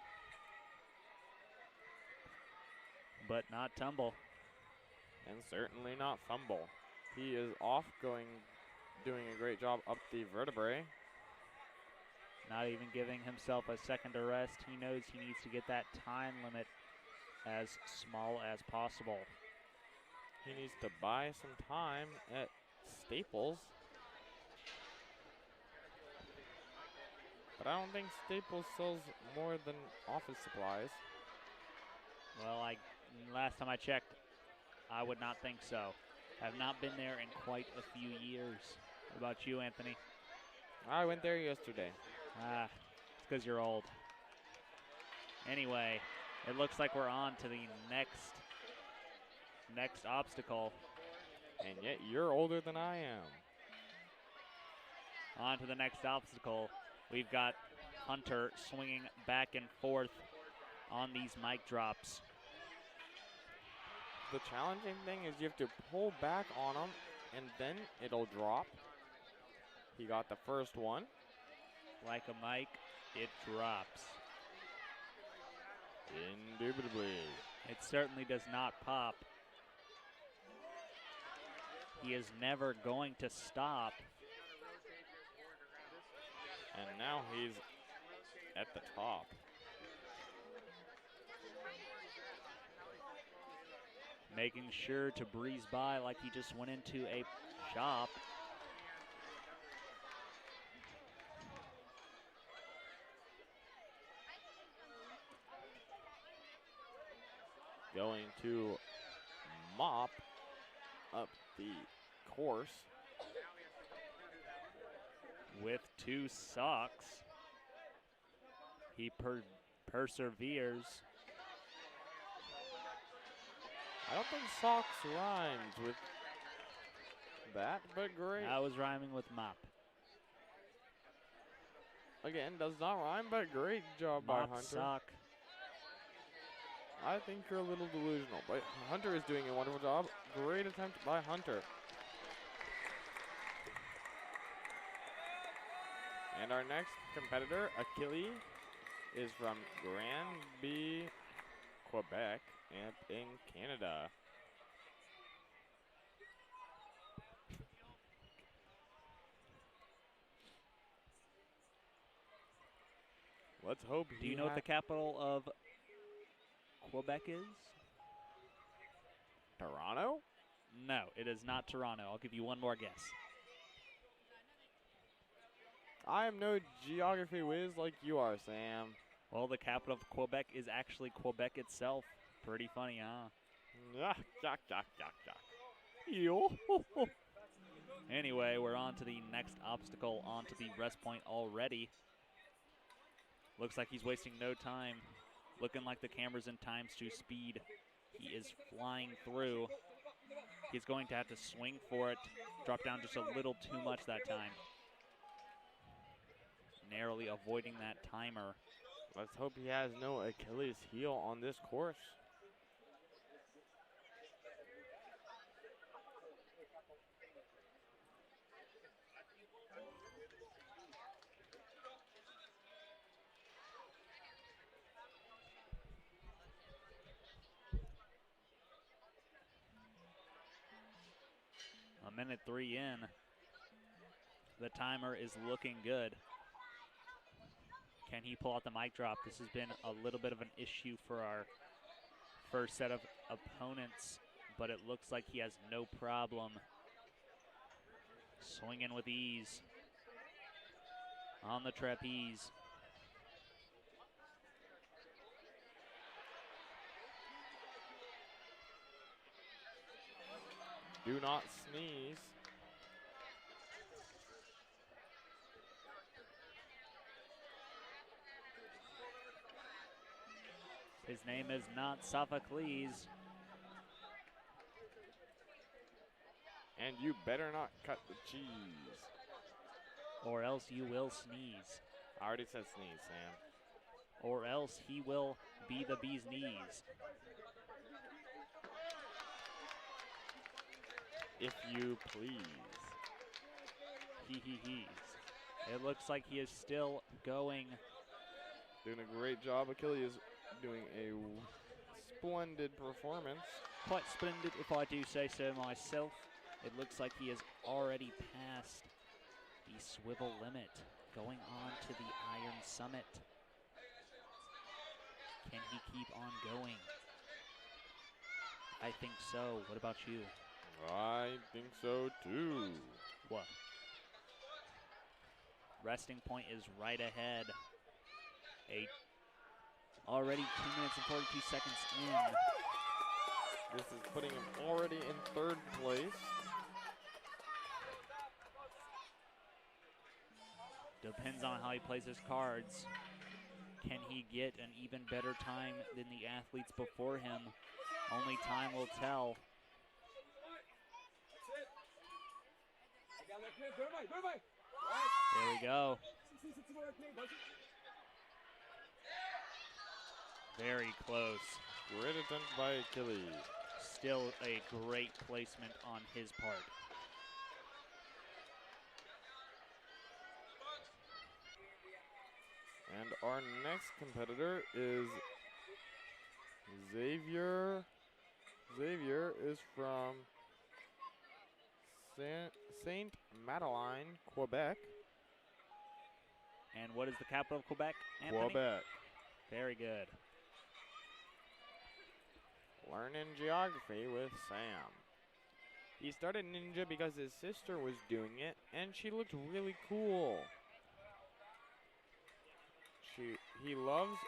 But not tumble. And certainly not fumble. He is off doing a great job up the vertebrae. Not even giving himself a second to rest. He knows he needs to get that time limit as small as possible. He needs to buy some time at Staples. But I don't think Staples sells more than office supplies. Well, last time I checked, I would not think so. Have not been there in quite a few years. What about you, Anthony? I went there yesterday. It's because you're old. Anyway, it looks like we're on to the next obstacle. And yet you're older than I am. On to the next obstacle. We've got Hunter swinging back and forth on these mic drops. The challenging thing is you have to pull back on them and then it'll drop. He got the first one. Like a mic, it drops. Indubitably. It certainly does not pop. He is never going to stop. And now he's at the top. Making sure to breeze by like he just went into a shop. Going to mop up the course. With two socks. He perseveres. I don't think socks rhymes with that, but great. I was rhyming with mop. Again, does not rhyme, but great job by Mop Hunter. sock. I think you're a little delusional, but Hunter is doing a wonderful job. Great attempt by Hunter. And our next competitor, Achille is from Granby, Quebec, and in Canada. Let's hope Do you know what the capital of Quebec is? Toronto? No, it is not Toronto. I'll give you one more guess. I am no geography whiz like you are, Sam. Well, the capital of Quebec is actually Quebec itself. Pretty funny, huh? Yeah, yuck, yuck, yuck, yuck. Yo. Anyway, we're on to the next obstacle, onto the rest point already. Looks like he's wasting no time. Looking like the camera's in times 2 speed. He is flying through. He's going to have to swing for it. Drop down just a little too much that time. Narrowly avoiding that timer. Let's hope he has no Achilles heel on this course. A minute 3 in. The timer is looking good. Can he pull out the mic drop? This has been a little bit of an issue for our first set of opponents, but it looks like he has no problem. Swinging with ease. On the trapeze. Do not sneeze. His name is not Sophocles. And you better not cut the cheese. Or else you will sneeze. I already said sneeze, Sam. Or else he will be the bee's knees. If you please. He. It looks like he is still going. Doing a great job. Achilles doing a splendid performance. Quite splendid, if I do say so myself. It looks like he has already passed the swivel limit, going on to the Iron Summit. Can he keep on going? I think so. What about you? I think so too. What? Resting point is right ahead. Already 2 minutes and 42 seconds in. This is putting him already in 3rd place. Depends on how he plays his cards. Can he get an even better time than the athletes before him? Only time will tell. There we go. Very close. Great attempt by Achilles. Still a great placement on his part. And our next competitor is Xavier. Xavier is from Saint Madeleine, Quebec. And what is the capital of Quebec, Anthony? Quebec. Very good. Learning geography with Sam. He started ninja because his sister was doing it, and she looked really cool. He loves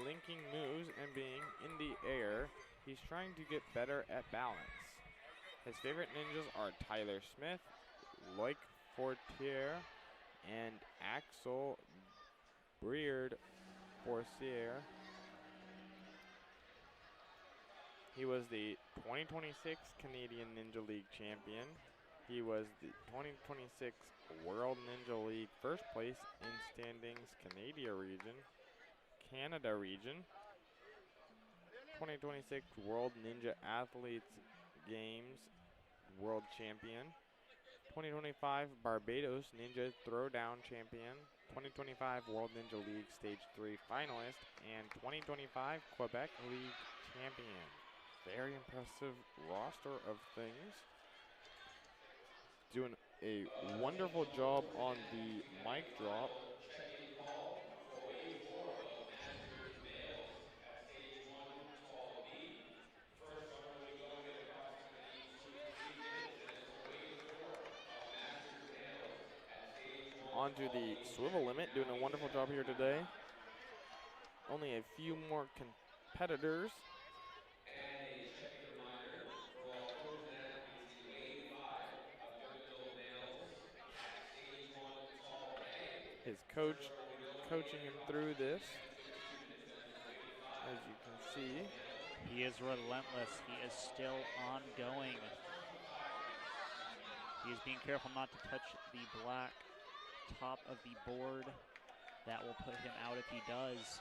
linking moves and being in the air. He's trying to get better at balance. His favorite ninjas are Tyler Smith, Loic Fortier, and Axel Breard Forcier. He was the 2026 Canadian Ninja League champion. He was the 2026 World Ninja League first place in standings Canada region. 2026 World Ninja Athletes Games World Champion. 2025 Barbados Ninja Throwdown Champion, 2025 World Ninja League Stage 3 finalist, and 2025 Quebec League Champion. Very impressive roster of things. Doing a wonderful job on the mic drop. Check-in call for wave 4 of Masters males at stage 1 tall B. First runner will be going at approximately 2 to 3 minutes, and that's for wave 4 of Masters males at stage 1 Onto tall the B. swivel limit, doing a wonderful job here today. Only a few more competitors. And a check-in reminder for all pros and athletes in wave 5 of Pivotal males at stage 1 tall A. His First coach runner will be going coaching in him through approximately this, 10 to 15 minutes, and that's for wave 5 as you can of see. Pivotal males. He is relentless. He is still ongoing. He is being careful not to touch the black top of the board. That will put him out if he does.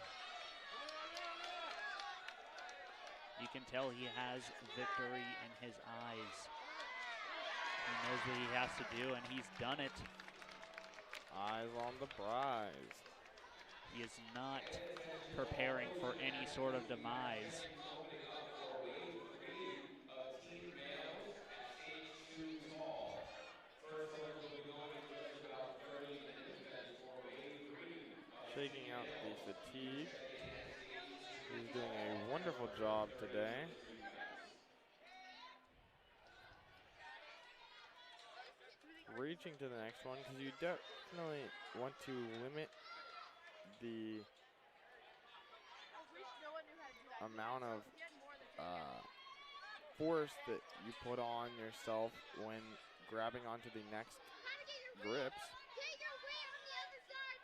You can tell he has victory in his eyes. He knows what he has to do, and he's done it. Eyes on the prize. He is not preparing for any sort of demise. Opening up for wave 3 of team males at stage 2 tall. First runners will be going in just about 30 minutes. That is for wave 3 of Shaking team out the males. fatigue. Check-in at stage 2 He's doing a tall. wonderful First job runner, 30 today. minutes for you guys. Reaching to the next one, because you definitely want to limit the amount of force that you put on yourself when grabbing onto the next grips. Get your weight on the other side.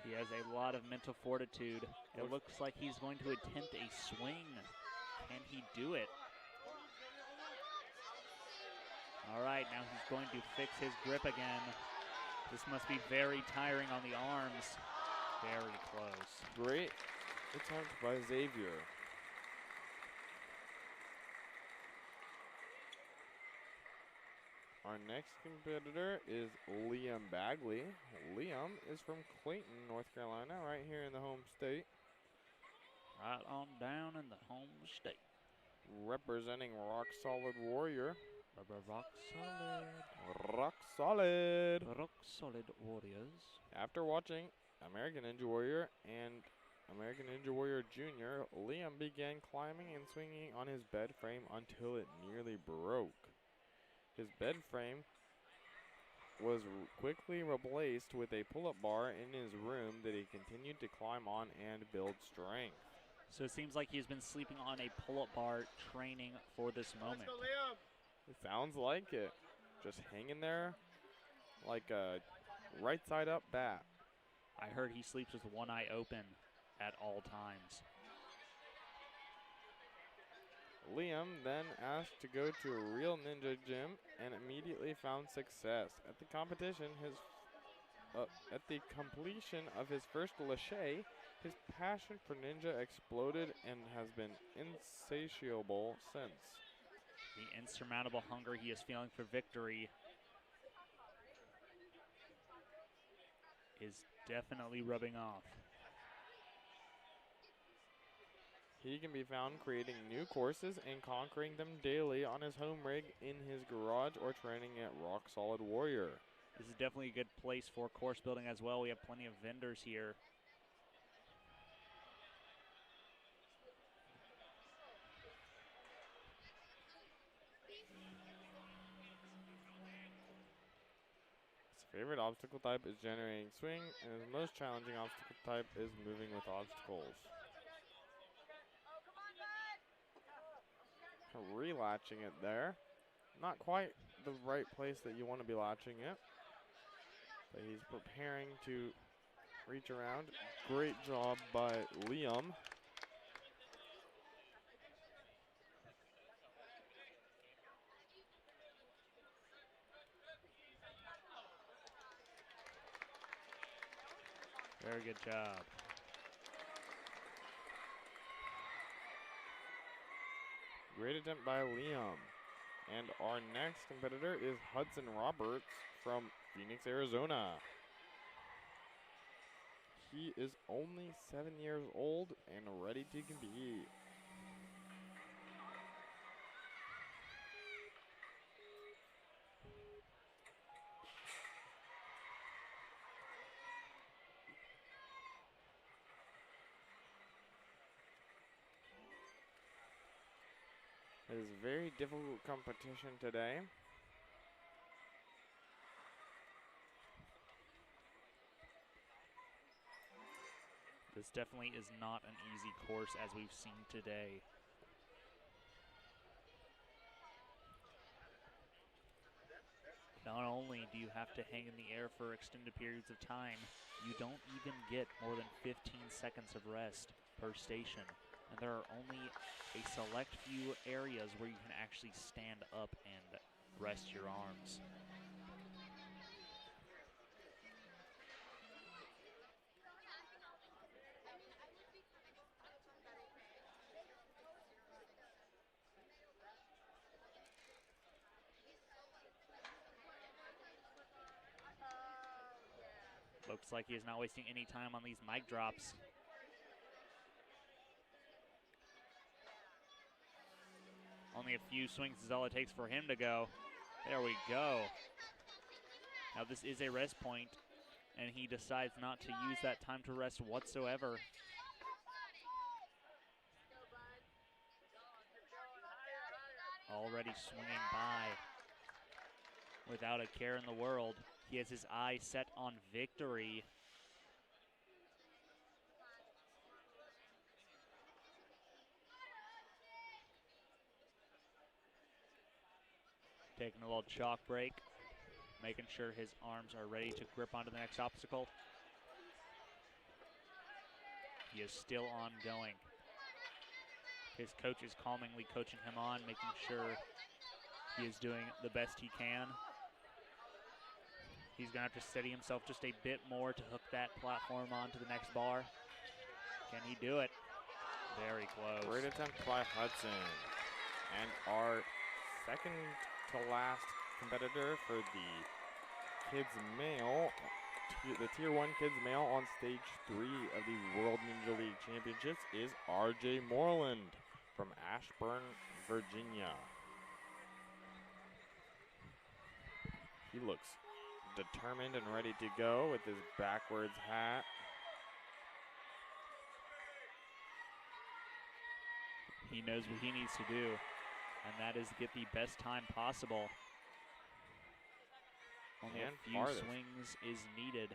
He has a lot of mental fortitude. It looks like he's going to attempt a swing. Can he do it? All right, now he's going to fix his grip again. This must be very tiring on the arms. Very close. Great attempt by Xavier. Our next competitor is Liam Bagley. Liam is from Clayton, North Carolina, right here in the home state. Right on down in the home state. Representing Rock Solid Warrior. Rock solid. Rock Solid. Rock solid warriors. After watching American Ninja Warrior and American Ninja Warrior Jr., Liam began climbing and swinging on his bed frame until it nearly broke. His bed frame was quickly replaced with a pull-up bar in his room that he continued to climb on and build strength. So it seems like he's been sleeping on a pull-up bar training for this moment. Let's go, Liam. It sounds like it. Just hanging there like a right side up bat. I heard he sleeps with one eye open at all times. Liam then asked to go to a real ninja gym and immediately found success. At the competition, at the completion of his first lache, his passion for ninja exploded and has been insatiable since. The insurmountable hunger he is feeling for victory is definitely rubbing off. He can be found creating new courses and conquering them daily on his home rig, in his garage, or training at Rock Solid Warrior. This is definitely a good place for course building as well. We have plenty of vendors here. His favorite obstacle type is generating swing, and his most challenging obstacle type is moving with obstacles. Relatching it there. Not quite the right place that you want to be latching it. But he's preparing to reach around. Great job by Liam. Very good job. Great attempt by Liam. And our next competitor is Hudson Roberts from Phoenix, Arizona. He is only 7 years old and ready to compete. It is very difficult competition today. This definitely is not an easy course as we've seen today. Not only do you have to hang in the air for extended periods of time, you don't even get more than 15 seconds of rest per station. And there are only a select few areas where you can actually stand up and rest your arms. Looks like he is not wasting any time on these mic drops. Only a few swings is all it takes for him to go. There we go. Now this is a rest point, and he decides not to use that time to rest whatsoever. Already swinging by without a care in the world. He has his eyes set on victory. Taking a little chalk break, making sure his arms are ready to grip onto the next obstacle. He is still ongoing. His coach is calmingly coaching him on, making sure he is doing the best he can. He's gonna have to steady himself just a bit more to hook that platform onto the next bar. Can he do it? Very close. Great attempt by Hudson. And our second to last competitor for the kids male, the Tier 1 kids male on stage 3 of the World Ninja League Championships is RJ Moreland from Ashburn, Virginia. He looks determined and ready to go with his backwards hat. He knows what he needs to do, and that is get the best time possible. Only And a few farthest. swings is needed.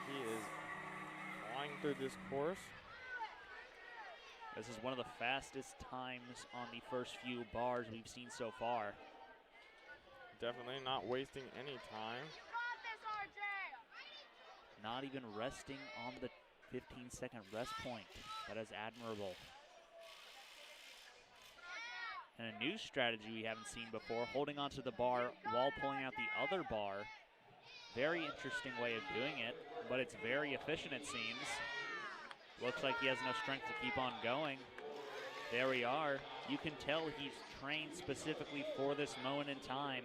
He is flying through this course. This is one of the fastest times on the first few bars we've seen so far. Definitely not wasting any time. Not even resting on the 15-second rest point. That is admirable. And a new strategy we haven't seen before, holding onto the bar while pulling out the other bar. Very interesting way of doing it, but it's very efficient, it seems. Looks like he has enough strength to keep on going. There we are. You can tell he's trained specifically for this moment in time.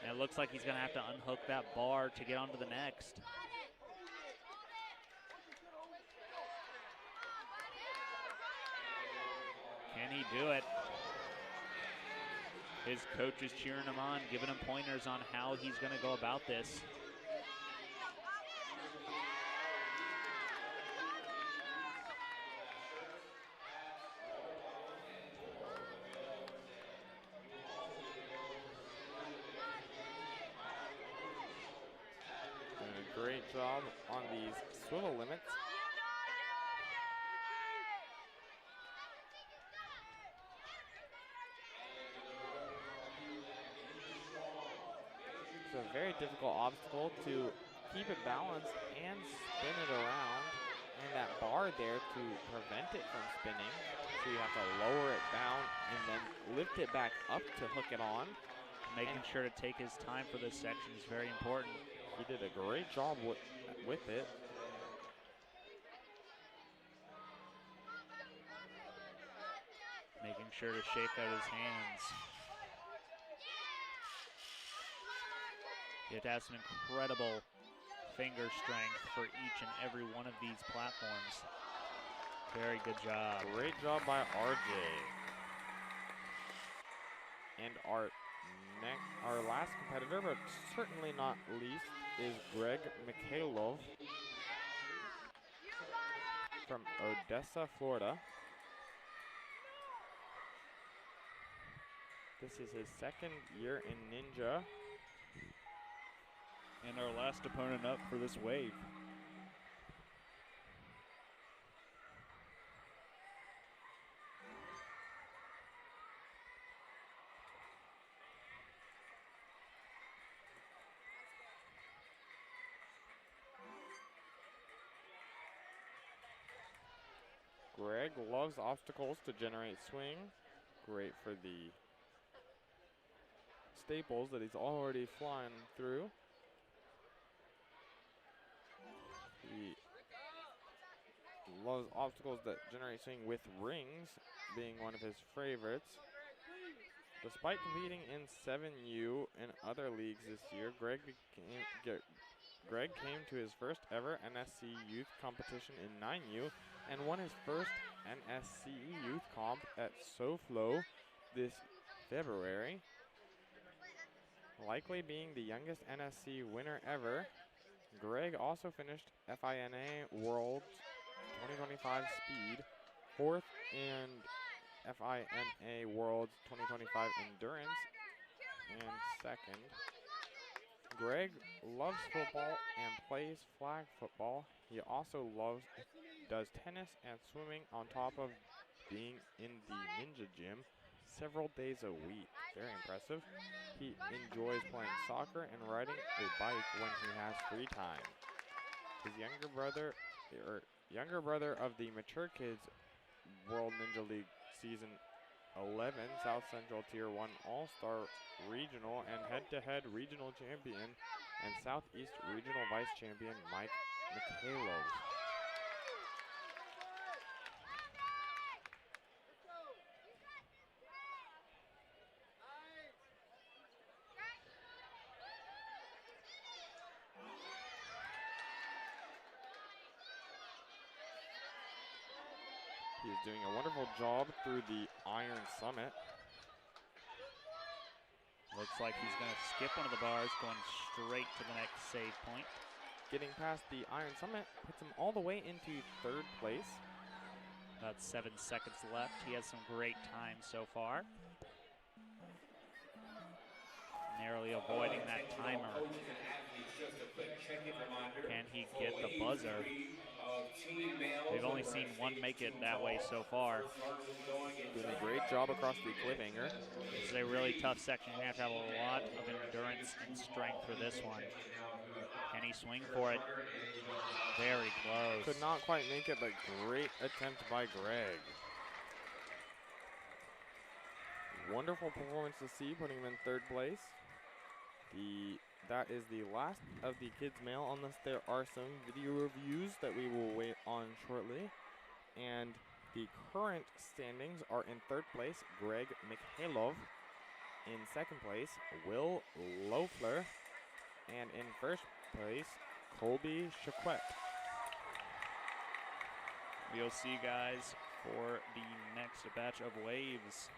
And it looks like he's gonna have to unhook that bar to get onto the next. Can he do it? His coach is cheering him on, giving him pointers on how he's gonna go about this. Doing a great job on these swivel limits. It's a very difficult obstacle to keep it balanced and spin it around. And that bar there to prevent it from spinning. So you have to lower it down and then lift it back up to hook it on. Making sure to take his time for this section is very important. He did a great job with it. sure to shake out his hands. You have to have some incredible finger strength for each and every one of these platforms. Very good job. Great job by RJ. And our last competitor, but certainly not least, is Greg Mikhailov from Odessa, Florida. This is his second year in Ninja. And our last opponent up for this wave. Greg loves obstacles to generate swing. Great for the staples that he's already flying through. He loves obstacles that generate swing with rings, being one of his favorites. Despite competing in 7U and other leagues this year, Greg came to his first ever NSC youth competition in 9U and won his first NSC youth comp at SoFlo this February, likely being the youngest NSC winner ever. Greg also finished FINA Worlds 2025 Speed 4th and FINA Worlds 2025 Endurance and 2nd. Greg loves football and plays flag football. He also does tennis and swimming on top of being in the Ninja Gym several days a week. Very impressive. He enjoys playing soccer and riding a bike when he has free time. His younger brother of the Mature Kids World Ninja League Season 11 South Central Tier 1 All-Star Regional and head-to-head regional champion and Southeast Regional Vice Champion Mike Mikhailov. He's doing a wonderful job through the Iron Summit. Looks like he's going to skip one of the bars, going straight to the next save point. Getting past the Iron Summit puts him all the way into 3rd place. About 7 seconds left. He has some great time so far. Narrowly avoiding that timer. Can he get the buzzer? We've only seen one make it that way so far. Doing a great job across the cliffhanger. This is a really tough section. You have to have a lot of endurance and strength for this one. Can he swing for it? Very close. Could not quite make it, but great attempt by Greg. Wonderful performance to see, putting him in 3rd place. That is the last of the kids' mail, unless there are some video reviews that we will wait on shortly. And the current standings are in 3rd place, Greg Mikhailov. In 2nd place, Will Loeffler. And in 1st place, Colby Chaquette. We'll see you guys for the next batch of waves.